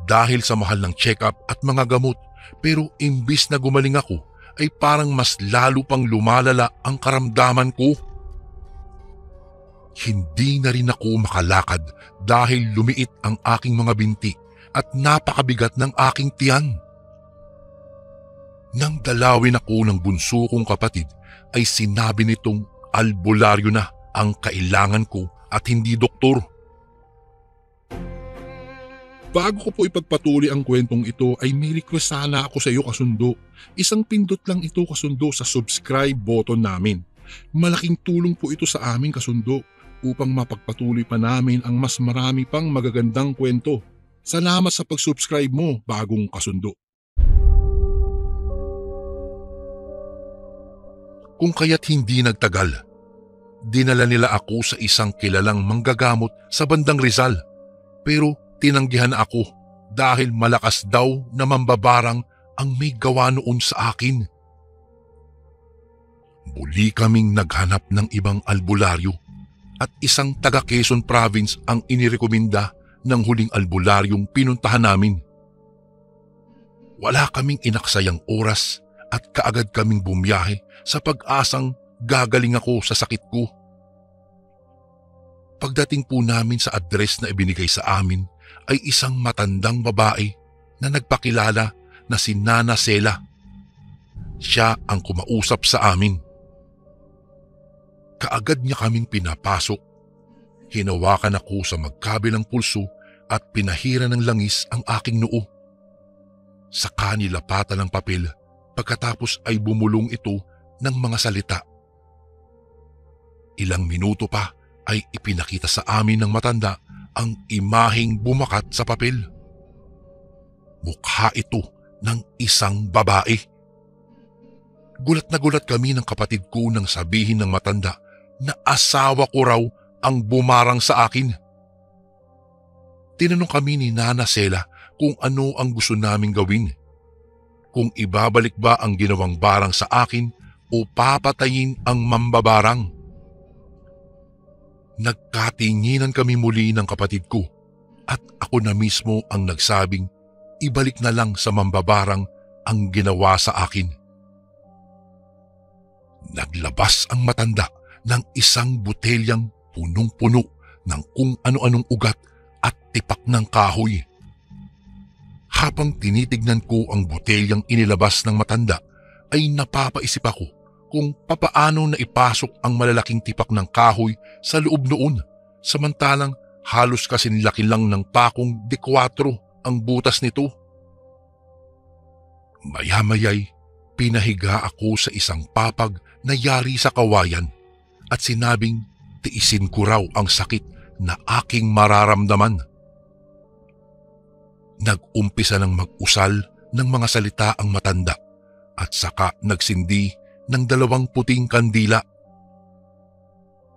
dahil sa mahal ng check-up at mga gamot pero imbis na gumaling ako ay parang mas lalo pang lumalala ang karamdaman ko. Hindi na rin ako makalakad dahil lumiit ang aking mga binti at napakabigat ng aking tiyan. Nang dalawin ako ng bunso kong kapatid ay sinabi nitong albularyo na ang kailangan ko at hindi doktor. Bago ko po ipagpatuloy ang kwentong ito ay may request sana ako sa iyo, kasundo. Isang pindot lang ito, kasundo, sa subscribe button namin. Malaking tulong po ito sa amin, kasundo, upang mapagpatuloy pa namin ang mas marami pang magagandang kwento. Salamat sa pag-subscribe mo, bagong kasundo. Kung kaya't hindi nagtagal, dinala nila ako sa isang kilalang manggagamot sa bandang Rizal pero tinanggihan ako dahil malakas daw na mambabarang ang may gawa noon sa akin. Muli kaming naghanap ng ibang albularyo at isang taga Quezon Province ang inirekomenda ng huling albularyong pinuntahan namin. Wala kaming inaksayang oras at kaagad kaming bumiyahe sa pag-asang gagaling ako sa sakit ko. Pagdating po namin sa address na ibinigay sa amin ay isang matandang babae na nagpakilala na si Nana Sela. Siya ang kumausap sa amin. Kaagad niya kaming pinapasok. Hinawakan ako sa magkabilang pulso at pinahira ng langis ang aking noo. Saka nilapatan ng papel pagkatapos ay bumulong ito ng mga salita. Ilang minuto pa ay ipinakita sa amin ng matanda ang imaheng bumakat sa papel. Mukha ito ng isang babae. Gulat na gulat kami ng kapatid ko nang sabihin ng matanda na asawa ko raw ang bumarang sa akin. Tinanong kami ni Nana Sela kung ano ang gusto naming gawin. kung ibabalik ba ang ginawang barang sa akin o papatayin ang mambabarang. Nagkatinginan kami muli ng kapatid ko at ako na mismo ang nagsabing ibalik na lang sa mambabarang ang ginawa sa akin. Naglabas ang matanda ng isang botelyang punong-puno ng kung ano-anong ugat at tipak ng kahoy. Habang tinitignan ko ang botelyang inilabas ng matanda, ay napapaisip ako kung papaano na ipasok ang malalaking tipak ng kahoy sa loob noon, samantalang halos kasing laki lang ng pakong D4 ang butas nito. Maya-maya'y pinahiga ako sa isang papag na yari sa kawayan at sinabing tiisin ko raw ang sakit na aking mararamdaman. Nag-umpisa ng mag-usal ng mga salita ang matanda at saka nagsindi ng 2 puting kandila.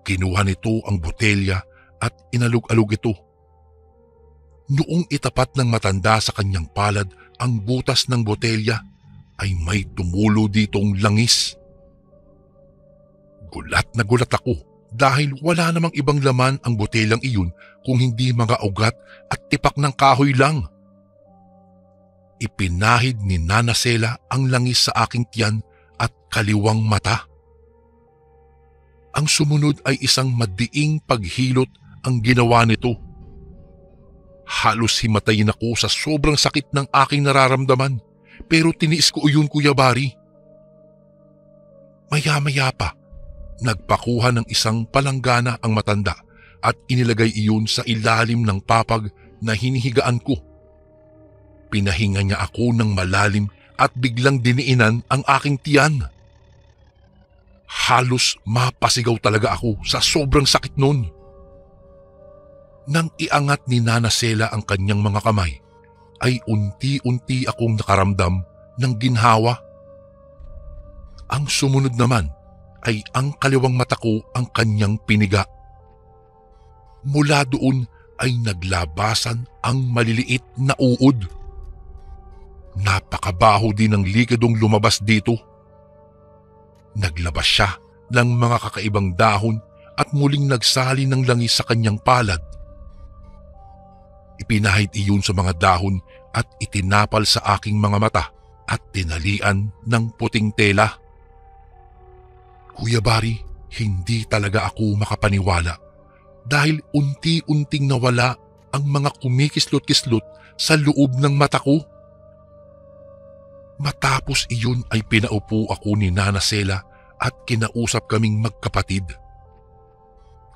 Kinuha nito ang botelya at inalog-alog ito. Noong itapat ng matanda sa kanyang palad ang butas ng botelya, ay may tumulo ditong langis. Gulat na gulat ako dahil wala namang ibang laman ang botelyang iyon kung hindi mga ugat at tipak ng kahoy lang. Ipinahid ni Nana Sela ang langis sa aking tiyan at kaliwang mata. Ang sumunod ay isang madiing paghilot ang ginawa nito. Halos himatayin ako sa sobrang sakit ng aking nararamdaman, pero tiniis ko yun, Kuya Bari. Maya-maya pa, nagpakuha ng isang palanggana ang matanda at inilagay iyon sa ilalim ng papag na hinihigaan ko. Pinahinga niya ako ng malalim at biglang diniinan ang aking tiyan. Halos mapasigaw talaga ako sa sobrang sakit nun. Nang iangat ni Nana Sela ang kanyang mga kamay, ay unti-unti akong nakaramdam ng ginhawa. Ang sumunod naman ay ang kaliwang mata ko ang kanyang piniga. Mula doon ay naglabasan ang maliliit na uod. Napakabaho din ng likidong lumabas dito. Naglabas siya ng mga kakaibang dahon at muling nagsali ng langis sa kanyang palad. Ipinahid iyon sa mga dahon at itinapal sa aking mga mata at tinalian ng puting tela. Kuya Bari, hindi talaga ako makapaniwala dahil unti-unting nawala ang mga kumikislot-kislot sa loob ng mata ko. Matapos iyon ay pinaupo ako ni Nana Sela at kinausap kaming magkapatid.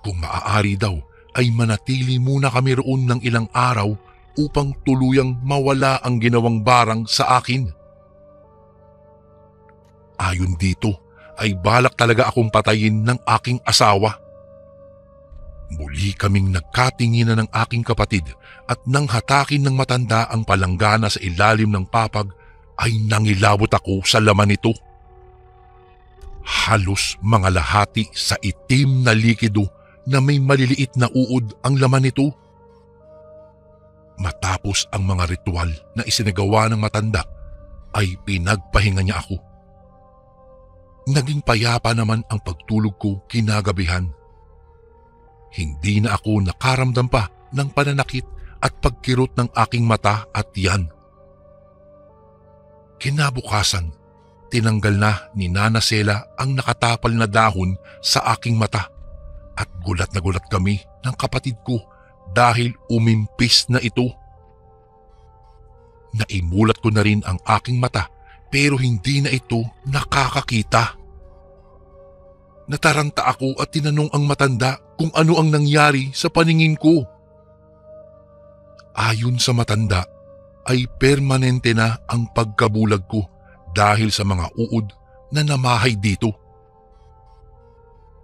Kung maaari daw ay manatili muna kami roon ng ilang araw upang tuluyang mawala ang ginawang barang sa akin. Ayon dito ay balak talaga akong patayin ng aking asawa. Muli kaming nagkatinginan ng aking kapatid at nang hatakin ng matanda ang palanggana sa ilalim ng papag ay nangilabot ako sa laman nito. Halos mga lahati sa itim na likido na may maliliit na uod ang laman nito. Matapos ang mga ritual na isinagawa ng matanda ay pinagpahinga niya ako. Naging payapa naman ang pagtulog ko kinagabihan. Hindi na ako nakaramdam pa ng pananakit at pagkirot ng aking mata at tiyan. Kinabukasan, tinanggal na ni Nana Sela ang nakatapal na dahon sa aking mata at gulat na gulat kami ng kapatid ko dahil umimpis na ito. Naimulat ko na rin ang aking mata pero hindi na ito nakakakita. Nataranta ako at tinanong ang matanda kung ano ang nangyari sa paningin ko. Ayon sa matanda, ay permanente na ang pagkabulag ko dahil sa mga uod na namahay dito.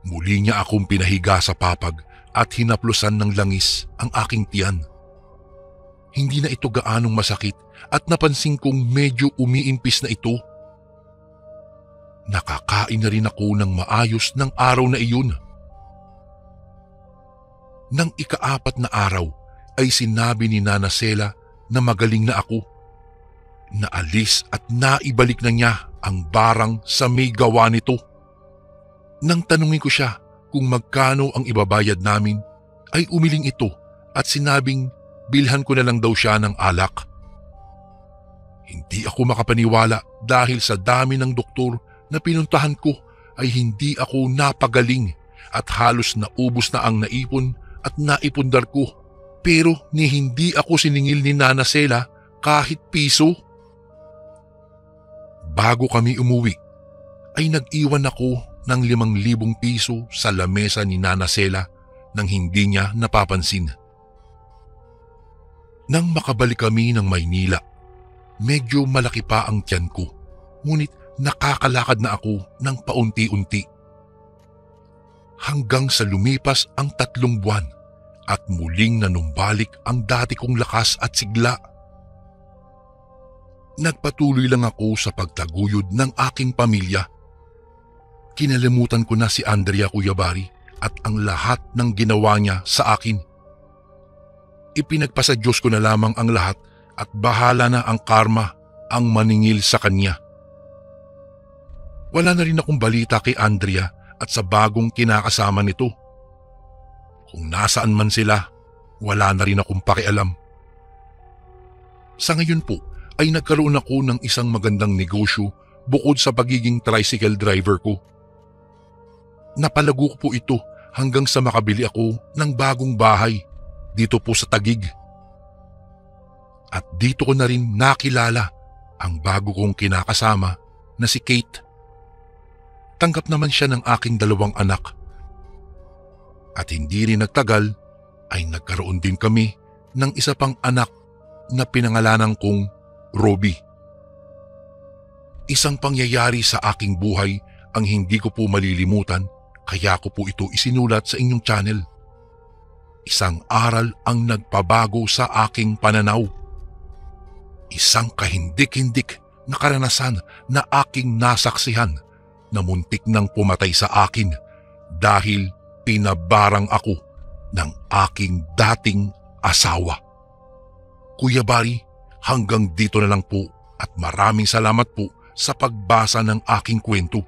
Muli niya akong pinahiga sa papag at hinaplusan ng langis ang aking tiyan. Hindi na ito gaanong masakit at napansin kong medyo umiimpis na ito. Nakakain na rin ako ng maayos ng araw na iyon. Nang ika-4 na araw ay sinabi ni Nana Sela na magaling na ako. Naalis at naibalik na niya ang barang sa may gawa nito. Nang tanungin ko siya kung magkano ang ibabayad namin, ay umiling ito at sinabing bilhan ko na lang daw siya ng alak. Hindi ako makapaniwala dahil sa dami ng doktor na pinuntahan ko ay hindi ako napagaling at halos naubos na ang naipon at naipundar ko, pero ni hindi ako siningil ni Nana Sela kahit piso. Bago kami umuwi ay nag-iwan ako ng 5,000 piso sa lamesa ni Nana Sela nang hindi niya napapansin. Nang makabalik kami ng Maynila, medyo malaki pa ang tiyan ko, ngunit nakakalakad na ako ng paunti-unti. Hanggang sa lumipas ang 3 buwan at muling nanumbalik ang dati kong lakas at sigla. Nagpatuloy lang ako sa pagtaguyod ng aking pamilya. Kinalimutan ko na si Andrea Cuyabari at ang lahat ng ginawa niya sa akin. Ipinagpasa Diyos ko na lamang ang lahat at bahala na ang karma ang maningil sa kanya. Wala na rin akong balita kay Andrea at sa bagong kinakasama nito. Kung nasaan man sila, wala na rin akong pakialam. Sa ngayon po ay nagkaroon ako ng isang magandang negosyo bukod sa pagiging tricycle driver ko. Napalago ko po ito hanggang sa makabili ako ng bagong bahay dito po sa Taguig. At dito ko na rin nakilala ang bago kong kinakasama na si Kate. Tanggap naman siya ng aking 2 anak. At hindi rin nagtagal ay nagkaroon din kami ng isa pang anak na pinangalanan kong Roby. Isang pangyayari sa aking buhay ang hindi ko po malilimutan, kaya ko po ito isinulat sa inyong channel. Isang aral ang nagpabago sa aking pananaw. Isang kahindik-hindik na karanasan na aking nasaksihan na muntik nang pumatay sa akin dahil pinabarang ako ng aking dating asawa. Kuya Bari, hanggang dito na lang po at maraming salamat po sa pagbasa ng aking kwento.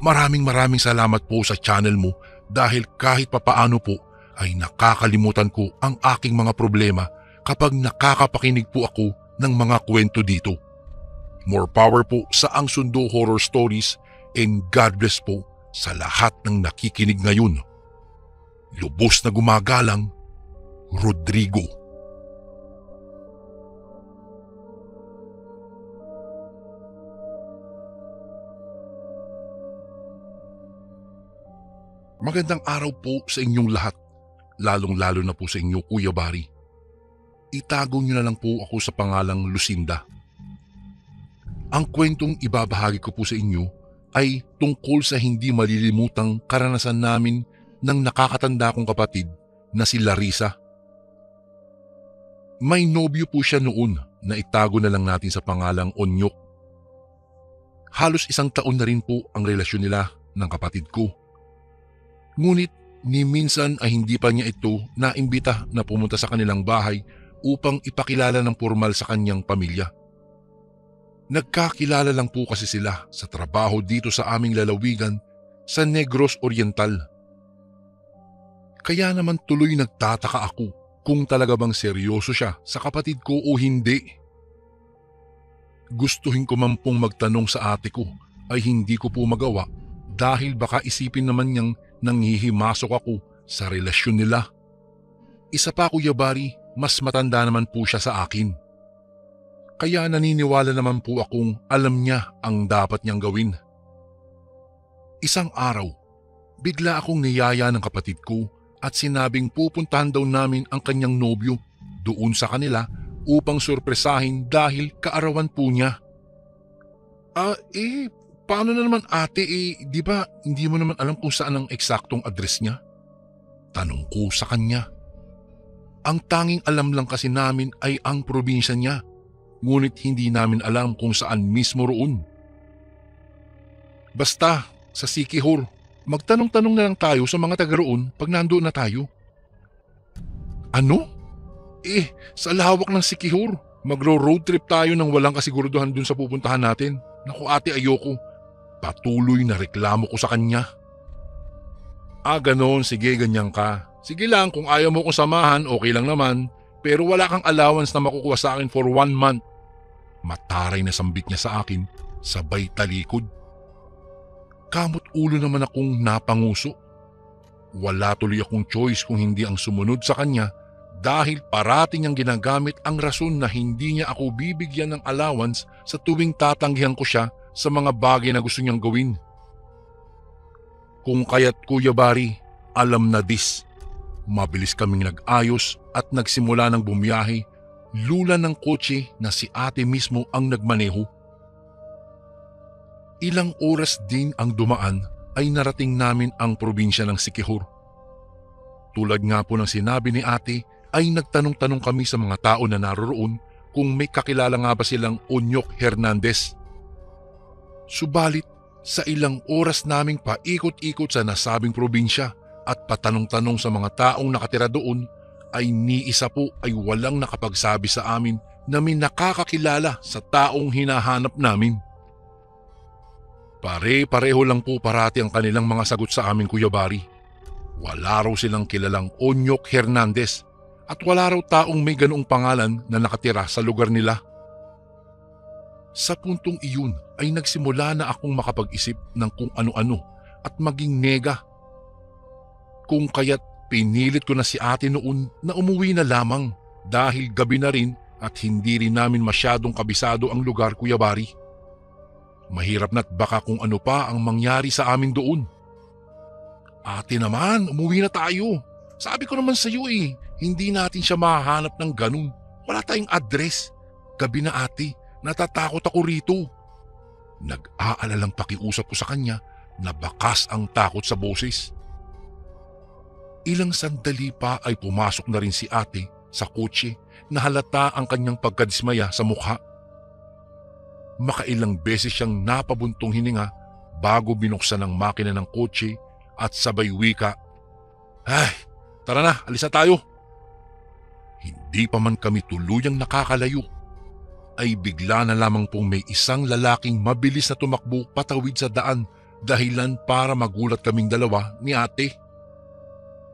Maraming salamat po sa channel mo dahil kahit papaano po ay nakakalimutan ko ang aking mga problema kapag nakakapakinig po ako ng mga kwento dito. More power po sa Ang Sundo Horror Stories and God bless po sa lahat ng nakikinig ngayon. Lubos na gumagalang, Rodrigo. Magandang araw po sa inyong lahat, lalong-lalo na po sa inyo, Kuya Bari. Itago niyo na lang po ako sa pangalang Lucinda. Ang kwentong ibabahagi ko po sa inyo ay tungkol sa hindi malilimutang karanasan namin ng nakakatanda kong kapatid na si Larissa. May nobyo po siya noon na itago na lang natin sa pangalang Onyok. Halos 1 taon na rin po ang relasyon nila ng kapatid ko. Ngunit ni minsan ay hindi pa niya ito naimbita na pumunta sa kanilang bahay upang ipakilala ng formal sa kanyang pamilya. Nagkakilala lang po kasi sila sa trabaho dito sa aming lalawigan sa Negros Oriental. Kaya naman tuloy nagtataka ako kung talaga bang seryoso siya sa kapatid ko o hindi. Gustuhin ko man pong magtanong sa ate ko ay hindi ko po magawa dahil baka isipin naman niyang nanghihimasok ako sa relasyon nila. Isa pa, Kuya Bari, mas matanda naman po siya sa akin. Kaya naniniwala naman po akong alam niya ang dapat niyang gawin. Isang araw, bigla akong niyaya ng kapatid ko at sinabing pupuntahan daw namin ang kanyang nobyo doon sa kanila upang sorpresahin dahil kaarawan po niya. Paano na naman ate, di ba hindi mo naman alam kung saan ang eksaktong address niya? Tanong ko sa kanya. Ang tanging alam lang kasi namin ay ang probinsya niya, ngunit hindi namin alam kung saan mismo roon. Basta, sa Siquijor, magtanong-tanong na lang tayo sa mga taga roon pag nandoon na tayo. Ano? Sa lawak ng Siquijor, Magro-road trip tayo nang walang kasiguraduhan dun sa pupuntahan natin. Naku ate, ayoko. Patuloy na reklamo ko sa kanya. Ganon, sige ganyan ka. Sige lang, kung ayaw mo kong samahan, okay lang naman. Pero wala kang allowance na makukuha sa akin for 1 month. Mataray na sambit niya sa akin, sabay talikod. Kamot ulo naman akong napanguso. Wala tuloy akong choice kung hindi ang sumunod sa kanya dahil parati niyang ginagamit ang rason na hindi niya ako bibigyan ng allowance sa tuwing tatanggihan ko siya sa mga bagay na gusto niyang gawin. Kung kaya't Kuya Bari, alam na this. Mabilis kaming nag-ayos at nagsimula ng bumiyahe, lula ng kotse na si ate mismo ang nagmaneho. Ilang oras din ang dumaan ay narating namin ang probinsya ng Siquijor. Tulad nga po ng sinabi ni ate ay nagtanong-tanong kami sa mga tao na naroroon kung may kakilala nga ba silang Onyok Hernandez. Subalit sa ilang oras naming paikot-ikot sa nasabing probinsya at patanong-tanong sa mga taong nakatira doon ay ni isa po ay walang nakapagsabi sa amin na may nakakakilala sa taong hinahanap namin. Pare-pareho lang po parati ang kanilang mga sagot sa amin Kuya Bari. Wala raw silang kilalang Onyok Hernandez at wala raw taong may ganoong pangalan na nakatira sa lugar nila. Sa puntong iyon ay nagsimula na akong makapag-isip ng kung ano-ano at maging nega. Kung kaya't pinilit ko na si ate noon na umuwi na lamang dahil gabi na rin at hindi rin namin masyadong kabisado ang lugar Kuya Bari. Mahirap na't baka kung ano pa ang mangyari sa amin doon. Ate naman, umuwi na tayo. Sabi ko naman sa iyo hindi natin siya mahahanap ng ganun. Wala tayong address. Gabi na ate. Natatakot ako rito. Nag-aalalang pakiusap ko sa kanya na bakas ang takot sa boses. Ilang sandali pa ay pumasok na rin si ate sa kotse na halata ang kanyang pagkadismaya sa mukha. Makailang beses siyang napabuntong hininga bago binuksan ang makina ng kotse at sabay wika, "Ay, tara na, alis na tayo." Hindi pa man kami tuluyang nakakalayo ay bigla na lamang pong may isang lalaking mabilis na tumakbo patawid sa daan dahilan para magulat kaming dalawa ni ate.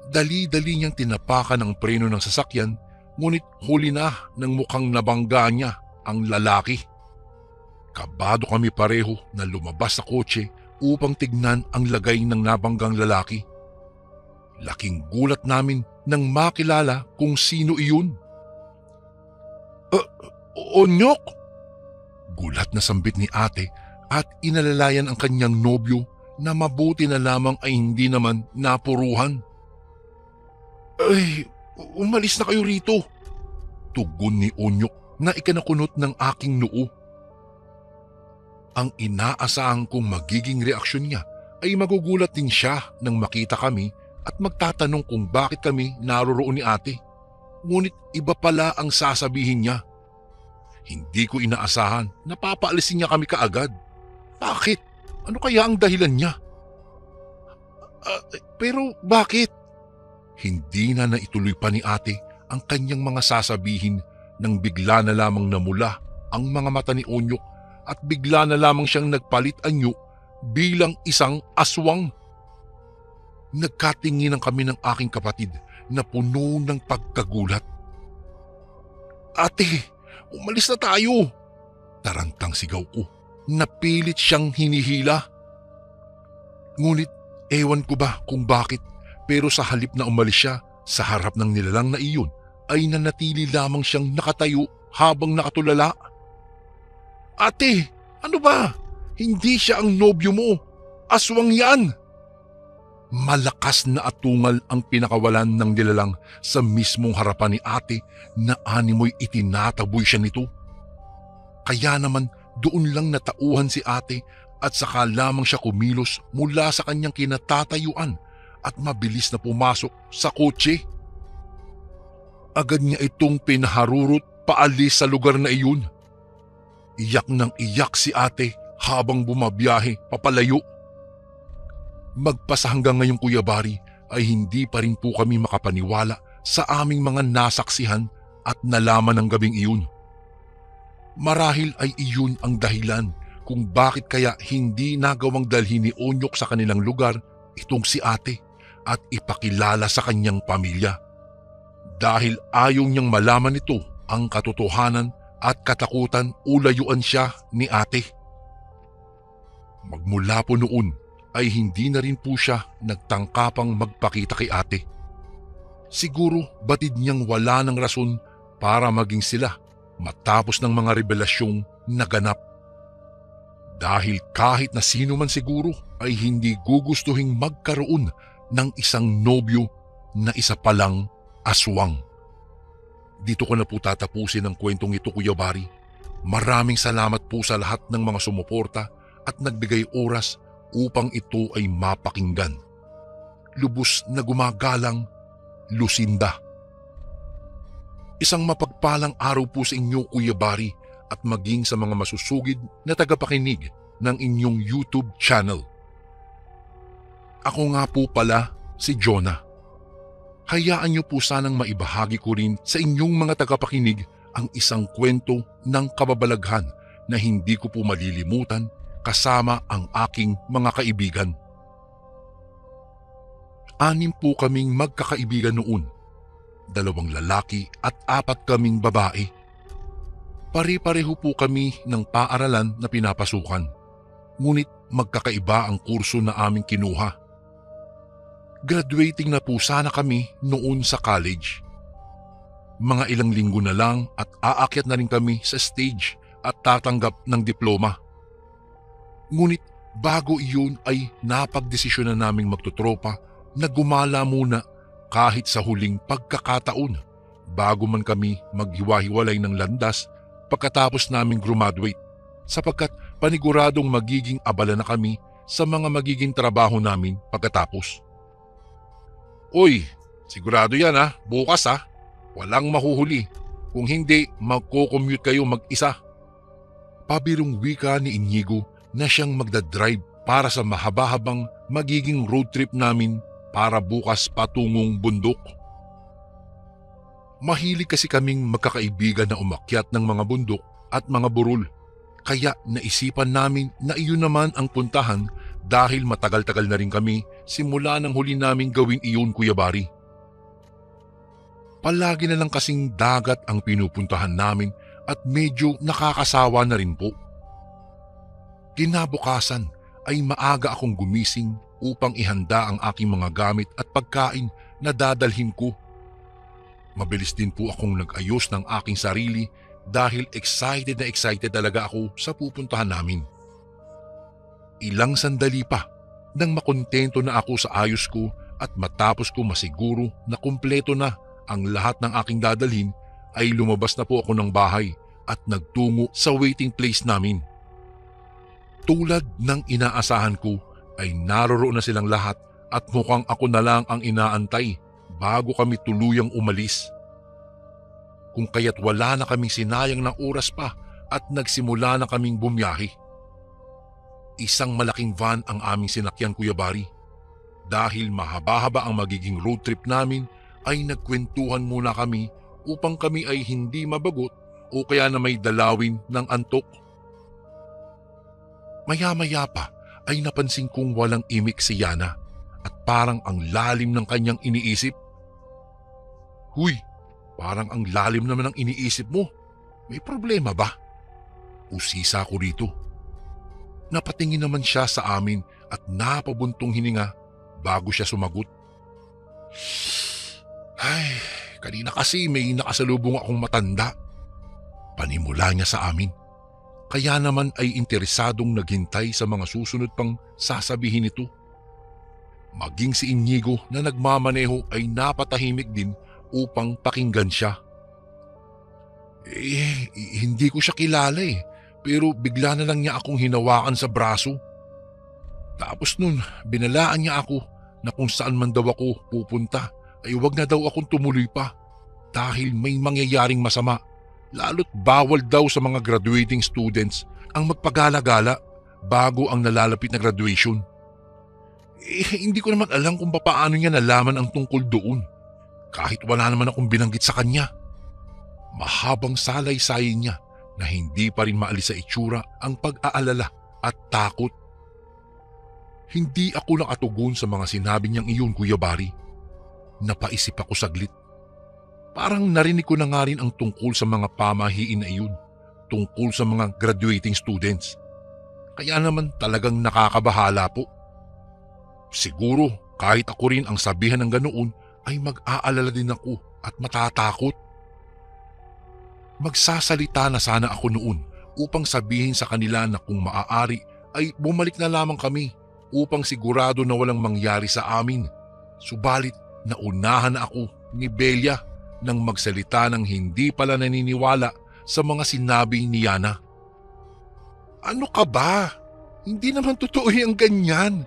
Dali-dali niyang tinapakan ang preno ng sasakyan ngunit huli na ng mukhang nabangga niya ang lalaki. Kabado kami pareho na lumabas sa kotse upang tignan ang lagay ng nabanggang lalaki. Laking gulat namin nang makilala kung sino iyon. Onyok? Gulat na sambit ni ate at inalalayan ang kanyang nobyo na mabuti na lamang ay hindi naman napuruhan. "Ay, umalis na kayo rito," tugon ni Onyok na ikanakunot ng aking noo. Ang inaasahan kong magiging reaksyon niya ay magugulat din siya nang makita kami at magtatanong kung bakit kami naroroon ni ate. Ngunit iba pala ang sasabihin niya. Hindi ko inaasahan na papaalisin niya kami kaagad. Bakit? Ano kaya ang dahilan niya? Pero bakit? Hindi na naituloy pa ni ate ang kanyang mga sasabihin nang bigla na lamang namula ang mga mata ni Onyok at bigla na lamang siyang nagpalit anyo bilang isang aswang. Nagkatinginan kami ng aking kapatid na puno ng pagkagulat. "Ate, umalis na tayo!" Tarantang sigaw ko. Napilit siyang hinihila. Ngunit ewan ko ba kung bakit pero sa halip na umalis siya sa harap ng nilalang na iyon ay nanatili lamang siyang nakatayo habang nakatulala. "Ate, ano ba? Hindi siya ang nobyo mo. Aswang yan!" Malakas na atungal ang pinakawalan ng nilalang sa mismong harapan ni ate na animoy itinataboy siya nito. Kaya naman doon lang natauhan si ate at saka lamang siya kumilos mula sa kanyang kinatatayuan at mabilis na pumasok sa kotse. Agad niya itong pinaharurot paalis sa lugar na iyon. Iyak nang iyak si ate habang bumabiyahe papalayo. Magpasa hanggang ngayong Kuya Bari ay hindi pa rin po kami makapaniwala sa aming mga nasaksihan at nalaman ng gabing iyon. Marahil ay iyon ang dahilan kung bakit kaya hindi nagawang dalhin ni Onyok sa kanilang lugar itong si ate at ipakilala sa kanyang pamilya. Dahil ayaw niyang malaman nito ang katotohanan at katakutan ulayuan siya ni ate. Magmula po noon ay hindi na rin po siya nagtangkapang magpakita kay ate. Siguro batid niyang wala ng rason para maging sila matapos ng mga revelasyong naganap. Dahil kahit na sino man siguro ay hindi gugustuhing magkaroon ng isang nobyo na isa palang aswang. Dito ko na po tatapusin ang kwentong ito, Kuya Bari. Maraming salamat po sa lahat ng mga sumuporta at nagbigay oras upang ito ay mapakinggan. Lubos na gumagalang, Lucinda. Isang mapagpalang araw po sa inyo, Kuya Bari, at maging sa mga masusugid na tagapakinig ng inyong YouTube channel. Ako nga po pala si Jonah. Hayaan niyo po sanang maibahagi ko rin sa inyong mga tagapakinig ang isang kwento ng kababalaghan na hindi ko po malilimutan kasama ang aking mga kaibigan. 6 po kaming magkakaibigan noon. 2 lalaki at 4 kaming babae. Pare-pareho po kami ng paaralan na pinapasukan. Ngunit magkakaiba ang kurso na aming kinuha. Graduating na po sana kami noon sa college. Mga ilang linggo na lang at aakyat na rin kami sa stage at tatanggap ng diploma. Ngunit bago iyon ay napagdesisyon na naming magtutropa na gumala muna kahit sa huling pagkakataon bago man kami maghiwa-hiwalay ng landas pagkatapos naming graduate, sapagkat paniguradong magiging abala na kami sa mga magiging trabaho namin pagkatapos. Uy, sigurado yan ha, bukas ha, walang mahuhuli. Kung hindi, magko-commute kayo mag-isa. Pabirong wika ni Inigo na siyang magdadrive para sa mahaba-habang magiging road trip namin para bukas patungong bundok. Mahilig kasi kaming magkakaibigan na umakyat ng mga bundok at mga burol, kaya naisipan namin na iyon naman ang puntahan dahil matagal-tagal na rin kami simula ng huli naming gawin iyon, Kuya Bari. Palagi na lang kasing dagat ang pinupuntahan namin at medyo nakakasawa na rin po. Kinabukasan ay maaga akong gumising upang ihanda ang aking mga gamit at pagkain na dadalhin ko. Mabilis din po akong nag-ayos ng aking sarili dahil excited na excited talaga ako sa pupuntahan namin. Ilang sandali pa nang makontento na ako sa ayos ko at matapos ko masiguro na kumpleto na ang lahat ng aking dadalhin ay lumabas na po ako ng bahay at nagtungo sa waiting place namin. Tulad ng inaasahan ko ay naroroon na silang lahat at mukhang ako na lang ang inaantay bago kami tuluyang umalis. Kung kaya't wala na kaming sinayang ng oras pa at nagsimula na kaming bumiyahe. Isang malaking van ang aming sinakyan, Kuya Bari. Dahil mahaba-haba ang magiging road trip namin ay nagkwentuhan muna kami upang kami ay hindi mabagot o kaya na may dalawin ng antok. Maya-maya pa ay napansin kong walang imik si Yana at parang ang lalim ng kanyang iniisip. Huy, parang ang lalim naman ng iniisip mo. May problema ba? Usisa ko rito. Napatingin naman siya sa amin at napabuntong hininga bago siya sumagot. Ay, kanina kasi may nakasalubong akong matanda. Panimula niya sa amin. Kaya naman ay interesadong naghintay sa mga susunod pang sasabihin nito. Maging si Inigo na nagmamaneho ay napatahimik din upang pakinggan siya. Hindi ko siya kilala pero bigla na lang niya akong hinawakan sa braso. Tapos nun, binalaan niya ako na kung saan man daw ako pupunta ay wag na daw akong tumuloy pa dahil may mangyayaring masama. Lalo't bawal daw sa mga graduating students ang magpagala-gala bago ang nalalapit na graduation. Hindi ko naman alam kung paano niya nalaman ang tungkol doon kahit wala naman akong binanggit sa kanya. Mahabang salaysay niya na hindi pa rin maalis sa itsura ang pag-aalala at takot. Hindi ako nakatugon sa mga sinabi niyang iyon, Kuya Bari. Napaisip ako saglit. Parang narinig ko na nga rin ang tungkol sa mga pamahiin na iyon, tungkol sa mga graduating students. Kaya naman talagang nakakabahala po. Siguro kahit ako rin ang sabihan ng ganoon ay mag-aalala din ako at matatakot. Magsasalita na sana ako noon upang sabihin sa kanila na kung maaari ay bumalik na lamang kami upang sigurado na walang mangyari sa amin. Subalit naunahan na ako ni Belia nang magsalita ng hindi pala naniniwala sa mga sinabi ni Yana. Ano ka ba? Hindi naman totoo yung ganyan.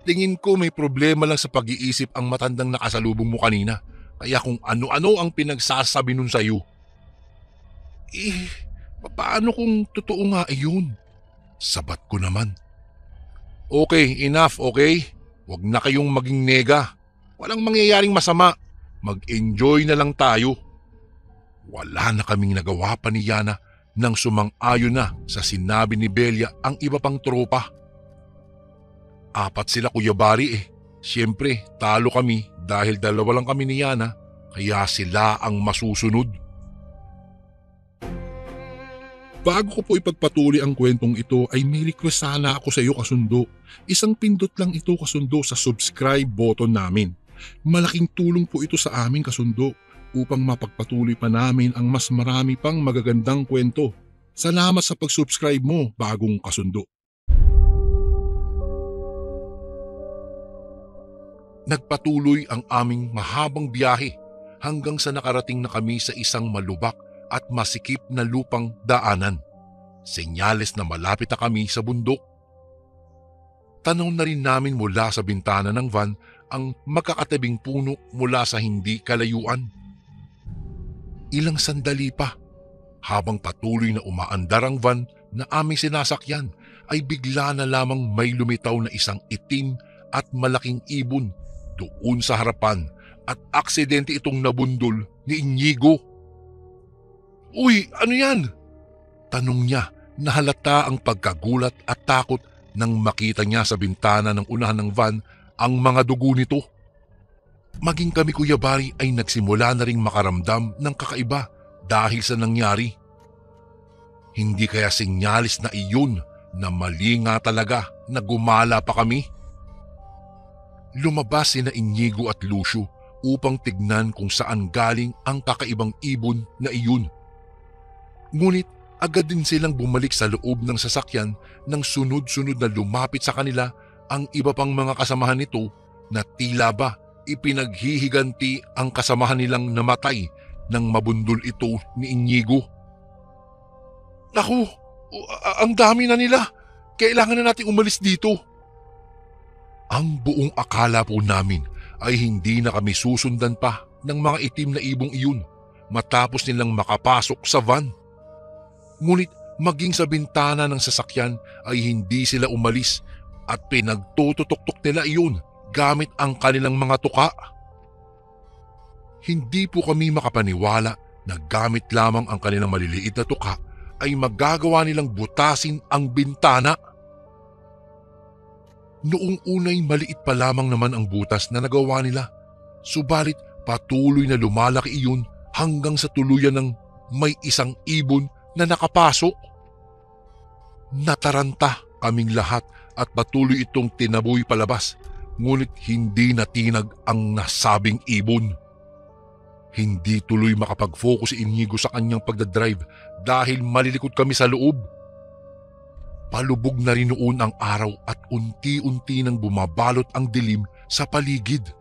Tingin ko may problema lang sa pag-iisip ang matandang nakasalubong mo kanina. Kaya kung ano-ano ang pinagsasabi nun sa'yo. Paano kung totoo nga iyon? Sabat ko naman. Okay, enough, okay? Huwag na kayong maging nega. Walang mangyayaring masama. Mag-enjoy na lang tayo. Wala na kaming nagawa pa ni Yana nang sumang-ayon na sa sinabi ni Belia ang iba pang tropa. 4 sila, Kuya Bari eh. Siyempre, talo kami dahil 2 lang kami ni Yana, kaya sila ang masusunod. Bago ko po ipagpatuloy ang kwentong ito ay may request sana ako sa iyo, kasundo. Isang pindot lang ito, kasundo, sa subscribe button namin. Malaking tulong po ito sa amin, kasundo, upang mapagpatuloy pa namin ang mas marami pang magagandang kwento. Salamat sa pag-subscribe mo, bagong kasundo. Nagpatuloy ang aming mahabang biyahe hanggang sa nakarating na kami sa isang malubak at masikip na lupang daanan. Senyales na malapit na kami sa bundok. Tanaw na rin namin mula sa bintana ng van ang magkakatabing puno mula sa hindi kalayuan. Ilang sandali pa, habang patuloy na umaandar ang van na aming sinasakyan, ay bigla na lamang may lumitaw na isang itim at malaking ibon doon sa harapan at aksidente itong nabundol ni Inigo. Uy, ano yan? Tanong niya na halata ang pagkagulat at takot nang makita niya sa bintana ng unahan ng van ang mga dugo nito. Maging kami, Kuya Bari, ay nagsimula na ring makaramdam ng kakaiba dahil sa nangyari. Hindi kaya sinyalis na iyon na mali nga talaga na gumala pa kami? Lumabas sina Inigo at Lucio upang tignan kung saan galing ang kakaibang ibon na iyon. Ngunit agad din silang bumalik sa loob ng sasakyan nang sunod-sunod na lumapit sa kanila ang iba pang mga kasamahan nito na tila ba ipinaghihiganti ang kasamahan nilang namatay nang mabundol ito ni Inigo. Naku, ang dami na nila. Kailangan na natin umalis dito. Ang buong akala po namin ay hindi na kami susundan pa ng mga itim na ibong iyon matapos nilang makapasok sa van. Ngunit maging sa bintana ng sasakyan ay hindi sila umalis at pinagtututok nila iyon gamit ang kanilang mga tuka. Hindi po kami makapaniwala na gamit lamang ang kanilang maliliit na tuka ay magagawa nilang butasin ang bintana. Noong unay maliit pa lamang naman ang butas na nagawa nila, subalit patuloy na lumalaki iyon hanggang sa tuluyan ng may isang ibon na nakapasok. Nataranta kaming lahat at patuloy itong tinaboy palabas, ngunit hindi natinag ang nasabing ibon. Hindi tuloy makapag-focus si Inigo sa kanyang pagdadrive dahil malilikot kami sa loob. Palubog na rin noon ang araw at unti-unti nang bumabalot ang dilim sa paligid.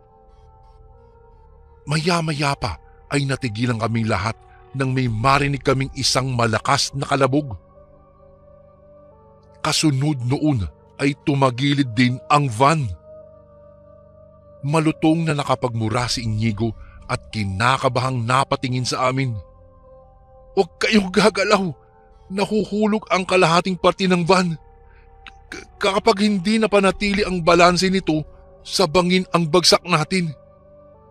Maya-maya pa ay natigilan kaming lahat nang may marinig kaming isang malakas na kalabog. Kasunod noon ay tumagilid din ang van. Malutong na nakapagmura si Inigo at kinakabahang napatingin sa amin. Huwag kayong gagalaw! Nahuhulog ang kalahating parte ng van. Kapag hindi napanatili ang balanse nito, sabangin ang bagsak natin.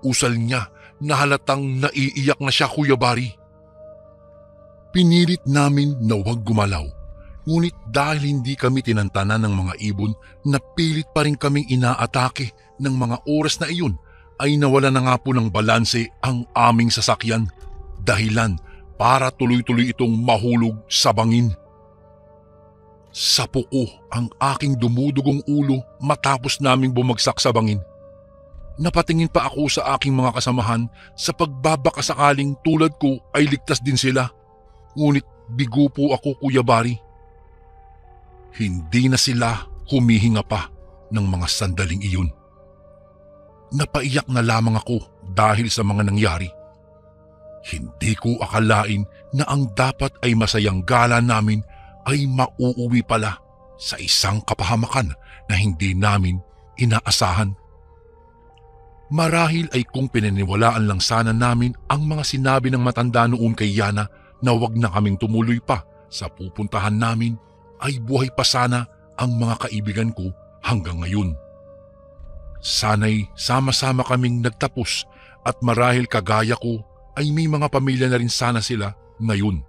Usal niya na halatang naiiyak na siya, Kuya Bari. Pinilit namin na huwag gumalaw. Ngunit dahil hindi kami tinantanan ng mga ibon, napilit pa rin kaming inaatake ng mga oras na iyon ay nawala na nga po ng balanse ang aming sasakyan. Dahilan para tuloy-tuloy itong mahulog sa bangin. Sapo ko ang aking dumudugong ulo matapos naming bumagsak sa bangin. Napatingin pa ako sa aking mga kasamahan sa pagbabakasakaling tulad ko ay ligtas din sila. Ngunit bigo po ako, Kuya Bari. Hindi na sila humihinga pa ng mga sandaling iyon. Napaiyak na lamang ako dahil sa mga nangyari. Hindi ko akalain na ang dapat ay masayang gala namin ay mauuwi pala sa isang kapahamakan na hindi namin inaasahan. Marahil ay kung pinaniwalaan lang sana namin ang mga sinabi ng matanda noon kay Yana na wag na kaming tumuloy pa sa pupuntahan namin, ay buhay pa sana ang mga kaibigan ko hanggang ngayon. Sana'y sama-sama kaming nagtapos at marahil kagaya ko ay may mga pamilya na rin sana sila ngayon.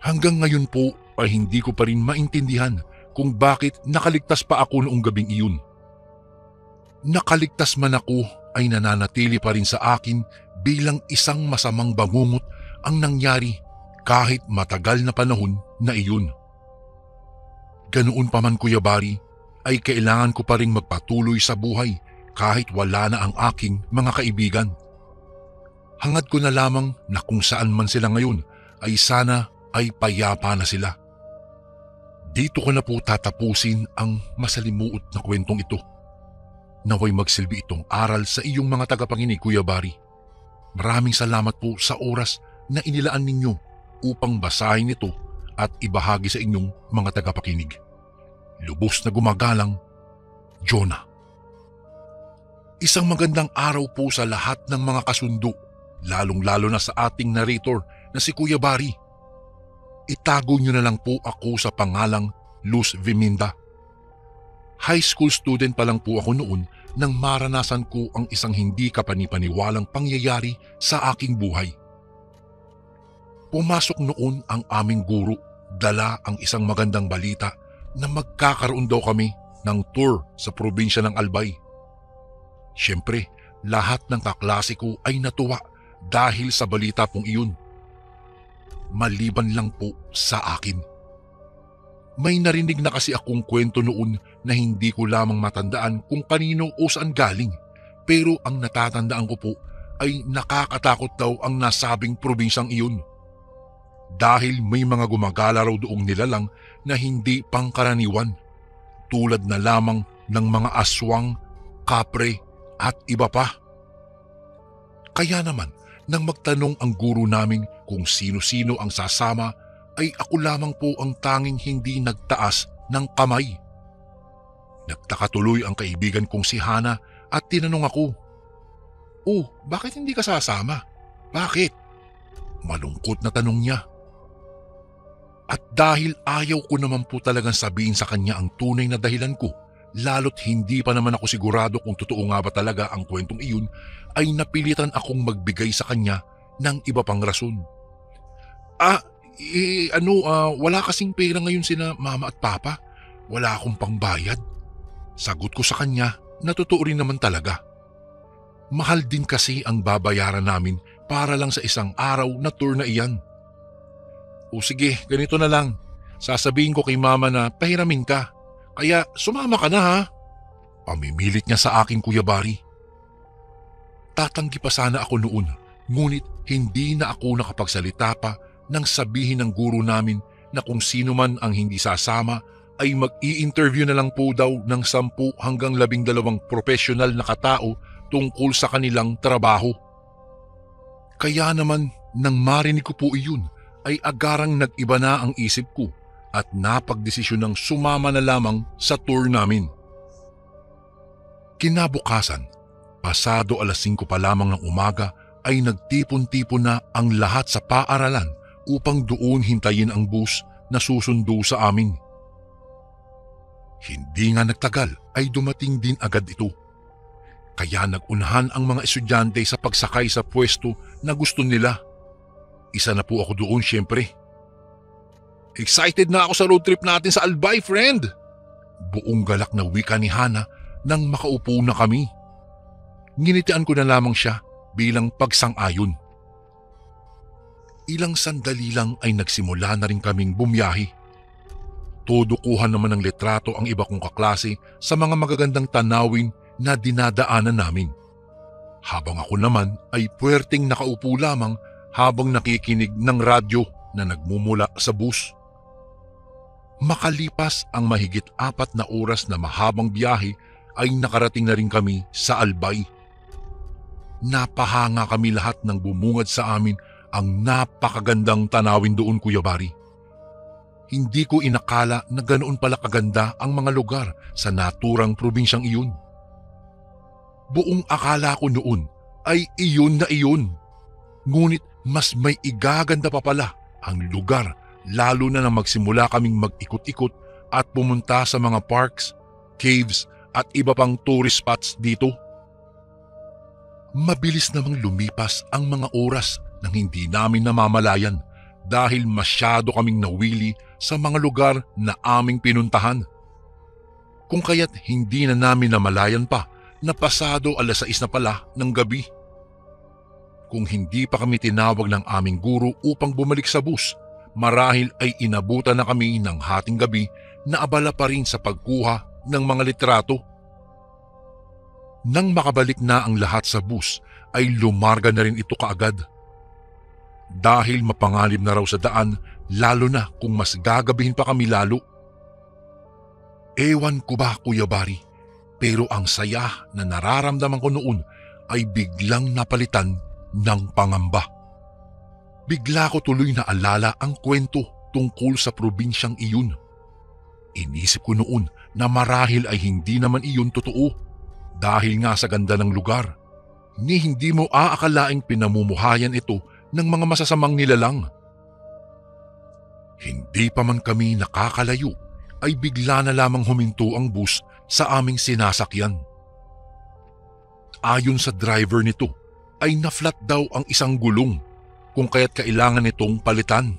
Hanggang ngayon po ay hindi ko pa rin maintindihan kung bakit nakaligtas pa ako noong gabing iyon. Nakaligtas man ako ay nananatili pa rin sa akin bilang isang masamang bangungot ang nangyari kahit matagal na panahon na iyon. Ganoon pa man, Kuya Bari, ay kailangan ko pa rin magpatuloy sa buhay kahit wala na ang aking mga kaibigan. Hangad ko na lamang na kung saan man sila ngayon ay sana ay payapa na sila. Dito ko na po tatapusin ang masalimuot na kwentong ito. Naway magsilbi itong aral sa iyong mga tagapanginig, Kuya Bari. Maraming salamat po sa oras na inilaan ninyo upang basahin ito at ibahagi sa inyong mga tagapakinig. Lubos na gumagalang, Jonah. Isang magandang araw po sa lahat ng mga kasundo, lalong-lalo na sa ating narrator na si Kuya Bari. Itago niyo na lang po ako sa pangalang Luz Viminda. High school student pa lang po ako noon nang maranasan ko ang isang hindi kapanipaniwalang pangyayari sa aking buhay. Pumasok noon ang aming guro, dala ang isang magandang balita na magkakaroon daw kami ng tour sa probinsya ng Albay. Siyempre, lahat ng kaklase ko ay natuwa dahil sa balita pong iyon. Maliban lang po sa akin. May narinig na kasi akong kwento noon na hindi ko lamang matandaan kung kanino o saan galing, pero ang natatandaan ko po ay nakakatakot daw ang nasabing probinsyang iyon. Dahil may mga gumagala raw doong nilalang na hindi pangkaraniwan, tulad na lamang ng mga aswang, kapre at iba pa. Kaya naman, nang magtanong ang guro namin kung sino-sino ang sasama, ay ako lamang po ang tanging hindi nagtaas ng kamay. Nagtaka tuloy ang kaibigan kong si Hana at tinanong ako, "Oh, bakit hindi ka sasama? Bakit?" Malungkot na tanong niya. At dahil ayaw ko naman po talagang sabihin sa kanya ang tunay na dahilan ko, lalo't hindi pa naman ako sigurado kung totoo nga ba talaga ang kwentong iyon, ay napilitan akong magbigay sa kanya ng iba pang rason. Wala kasing pera ngayon sina mama at papa. Wala akong pangbayad. Sagot ko sa kanya na totoo rin naman talaga. Mahal din kasi ang babayaran namin para lang sa isang araw na tour na iyan. O sige, ganito na lang. Sasabihin ko kay mama na pahiramin ka. Kaya sumama ka na, ha? Pamimilit niya sa akin, Kuya Bari. Tatanggi pa sana ako noon, ngunit hindi na ako nakapagsalita pa nang sabihin ng guro namin na kung sino man ang hindi sasama ay mag-i-interview na lang po daw ng 10 hanggang 12 profesional na katao tungkol sa kanilang trabaho. Kaya naman nang marinig ko po iyon ay agarang nag-iba na ang isip ko at napagdesisyon ng sumama na lamang sa tour namin. Kinabukasan, pasado 5:00 pa lamang ng umaga ay nagtipon-tipon na ang lahat sa paaralan upang doon hintayin ang bus na susundo sa amin. Hindi nga nagtagal ay dumating din agad ito. Kaya nagunahan ang mga estudyante sa pagsakay sa pwesto na gusto nila. Isa na po ako doon syempre. Excited na ako sa road trip natin sa Albay, friend! Buong galak na wika ni Hana nang makaupo na kami. Nginitian ko na lamang siya bilang pagsang-ayon. Ilang sandali lang ay nagsimula na rin kaming bumiyahe. Tudukuhan naman ng litrato ang iba kong kaklase sa mga magagandang tanawin na dinadaanan namin. Habang ako naman ay puwerteng nakaupo lamang habang nakikinig ng radyo na nagmumula sa bus. Makalipas ang mahigit 4 na oras na mahabang biyahe ay nakarating na rin kami sa Albay. Napahanga kami lahat nang bumungad sa amin ang napakagandang tanawin doon, Kuya Bari. Hindi ko inakala na ganoon pala kaganda ang mga lugar sa naturang probinsyang iyon. Buong akala ko noon ay iyon na iyon. Ngunit mas may igaganda pa pala ang lugar, lalo na nang magsimula kaming mag-ikot-ikot at pumunta sa mga parks, caves at iba pang tourist spots dito. Mabilis namang lumipas ang mga oras nang hindi namin namamalayan dahil masyado kaming nawili sa mga lugar na aming pinuntahan. Kung kaya't hindi na namin namalayan pa na pasado 6:00 na pala ng gabi. Kung hindi pa kami tinawag ng aming guro upang bumalik sa bus, marahil ay inabutan na kami ng hating gabi na abala pa rin sa pagkuha ng mga litrato. Nang makabalik na ang lahat sa bus, ay lumarga na rin ito kaagad. Dahil mapanganib na raw sa daan, lalo na kung mas gagabihin pa kami lalo. Ewan ko ba, Kuya Bari, pero ang saya na nararamdaman ko noon ay biglang napalitan ng pangamba. Bigla ko tuloy na alala ang kwento tungkol sa probinsyang iyon. Inisip ko noon na marahil ay hindi naman iyon totoo dahil nga sa ganda ng lugar. Ni hindi mo aakalaing pinamumuhayan ito ng mga masasamang nilalang. Hindi pa man kami nakakalayo ay bigla na lamang huminto ang bus sa aming sinasakyan. Ayon sa driver nito ay na-flat daw ang isang gulong kung kaya't kailangan nitong palitan.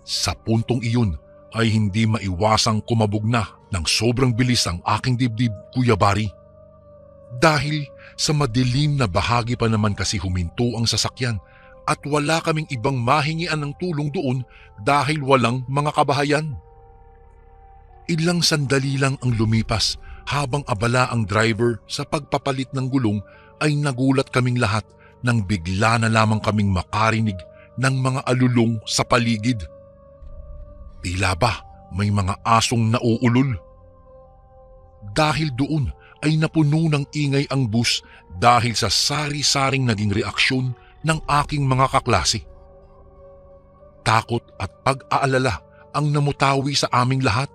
Sa puntong iyon ay hindi maiwasang kumabog na ng sobrang bilis ang aking dibdib, Kuya Bari. Dahil sa madilim na bahagi pa naman kasi huminto ang sasakyan at wala kaming ibang mahingian ng tulong doon dahil walang mga kabahayan. Ilang sandali lang ang lumipas habang abala ang driver sa pagpapalit ng gulong ay nagulat kaming lahat nang bigla na lamang kaming makarinig ng mga alulong sa paligid. Tila ba may mga asong nauulol? Dahil doon ay napuno ng ingay ang bus dahil sa sari-saring naging reaksyon ng aking mga kaklase. Takot at pag-aalala ang namutawi sa aming lahat.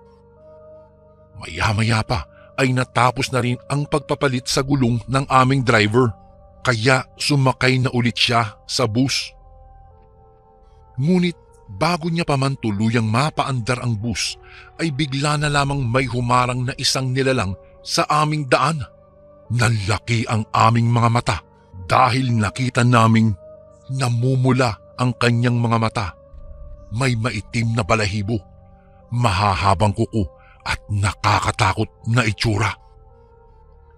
Maya-maya pa ay natapos na rin ang pagpapalit sa gulong ng aming driver, kaya sumakay na ulit siya sa bus. Ngunit bago niya pa man tuluyang mapaandar ang bus, ay bigla na lamang may humarang na isang nilalang sa aming daan. Nanlaki ang aming mga mata dahil nakita naming namumula ang kanyang mga mata. May maitim na balahibo, mahahabang kuko at nakakatakot na itsura.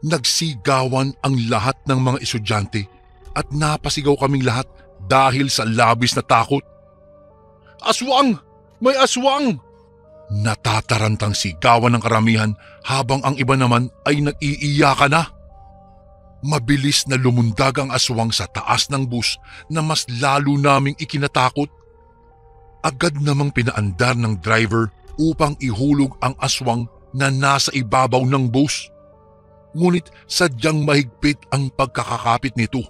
Nagsigawan ang lahat ng mga estudyante at napasigaw kaming lahat dahil sa labis na takot. "Aswang! May aswang!" Natatarantang sigawan ng karamihan habang ang iba naman ay nag-iiyakan na. Mabilis na lumundag ang aswang sa taas ng bus na mas lalo naming ikinatakot. Agad namang pinaandar ng driver upang ihulog ang aswang na nasa ibabaw ng bus. Ngunit sadyang mahigpit ang pagkakakapit nito.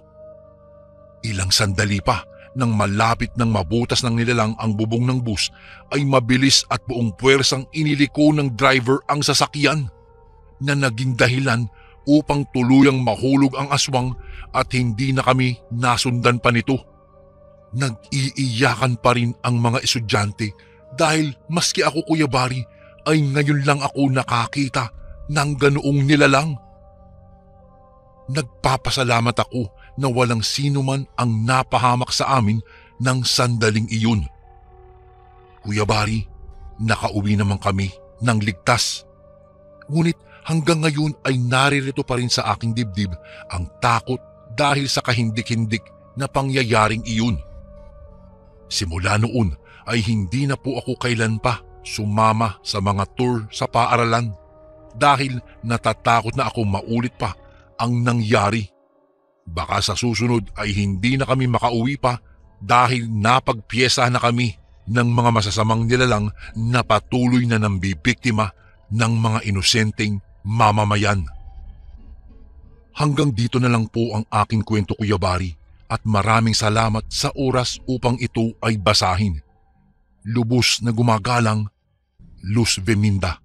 Ilang sandali pa nang malapit ng mabutas ng nilalang ang bubong ng bus ay mabilis at buong puwersang iniliko ng driver ang sasakyan na naging dahilan upang tuluyang mahulog ang aswang at hindi na kami nasundan pa nito. Nag-iiyakan pa rin ang mga estudyante dahil maski ako, Kuya Bari, ay ngayon lang ako nakakita ng ganoong nilalang. Nagpapasalamat ako na walang sino man ang napahamak sa amin ng sandaling iyon. Kuya Bari, nakauwi naman kami ng ligtas. Ngunit hanggang ngayon ay naririto pa rin sa aking dibdib ang takot dahil sa kahindik-hindik na pangyayaring iyon. Simula noon ay hindi na po ako kailan pa sumama sa mga tour sa paaralan dahil natatakot na ako maulit pa ang nangyari. Baka sa susunod ay hindi na kami makauwi pa dahil napagpiyesa na kami ng mga masasamang nilalang na patuloy na nambibiktima ng mga inosenteng mamamayan. Hanggang dito na lang po ang aking kwento, Kuya Bari, at maraming salamat sa oras upang ito ay basahin. Lubos na gumagalang, Luz Veminda.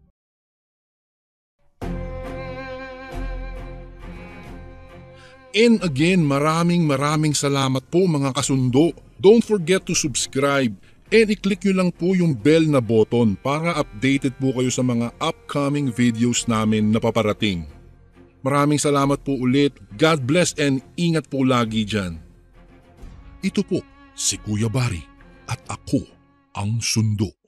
And again, maraming salamat po mga kasundo. Don't forget to subscribe and i-click nyo lang po yung bell na button para updated po kayo sa mga upcoming videos namin na paparating. Maraming salamat po ulit. God bless and ingat po lagi dyan. Ito po si Kuya Bari at ako ang Sundo.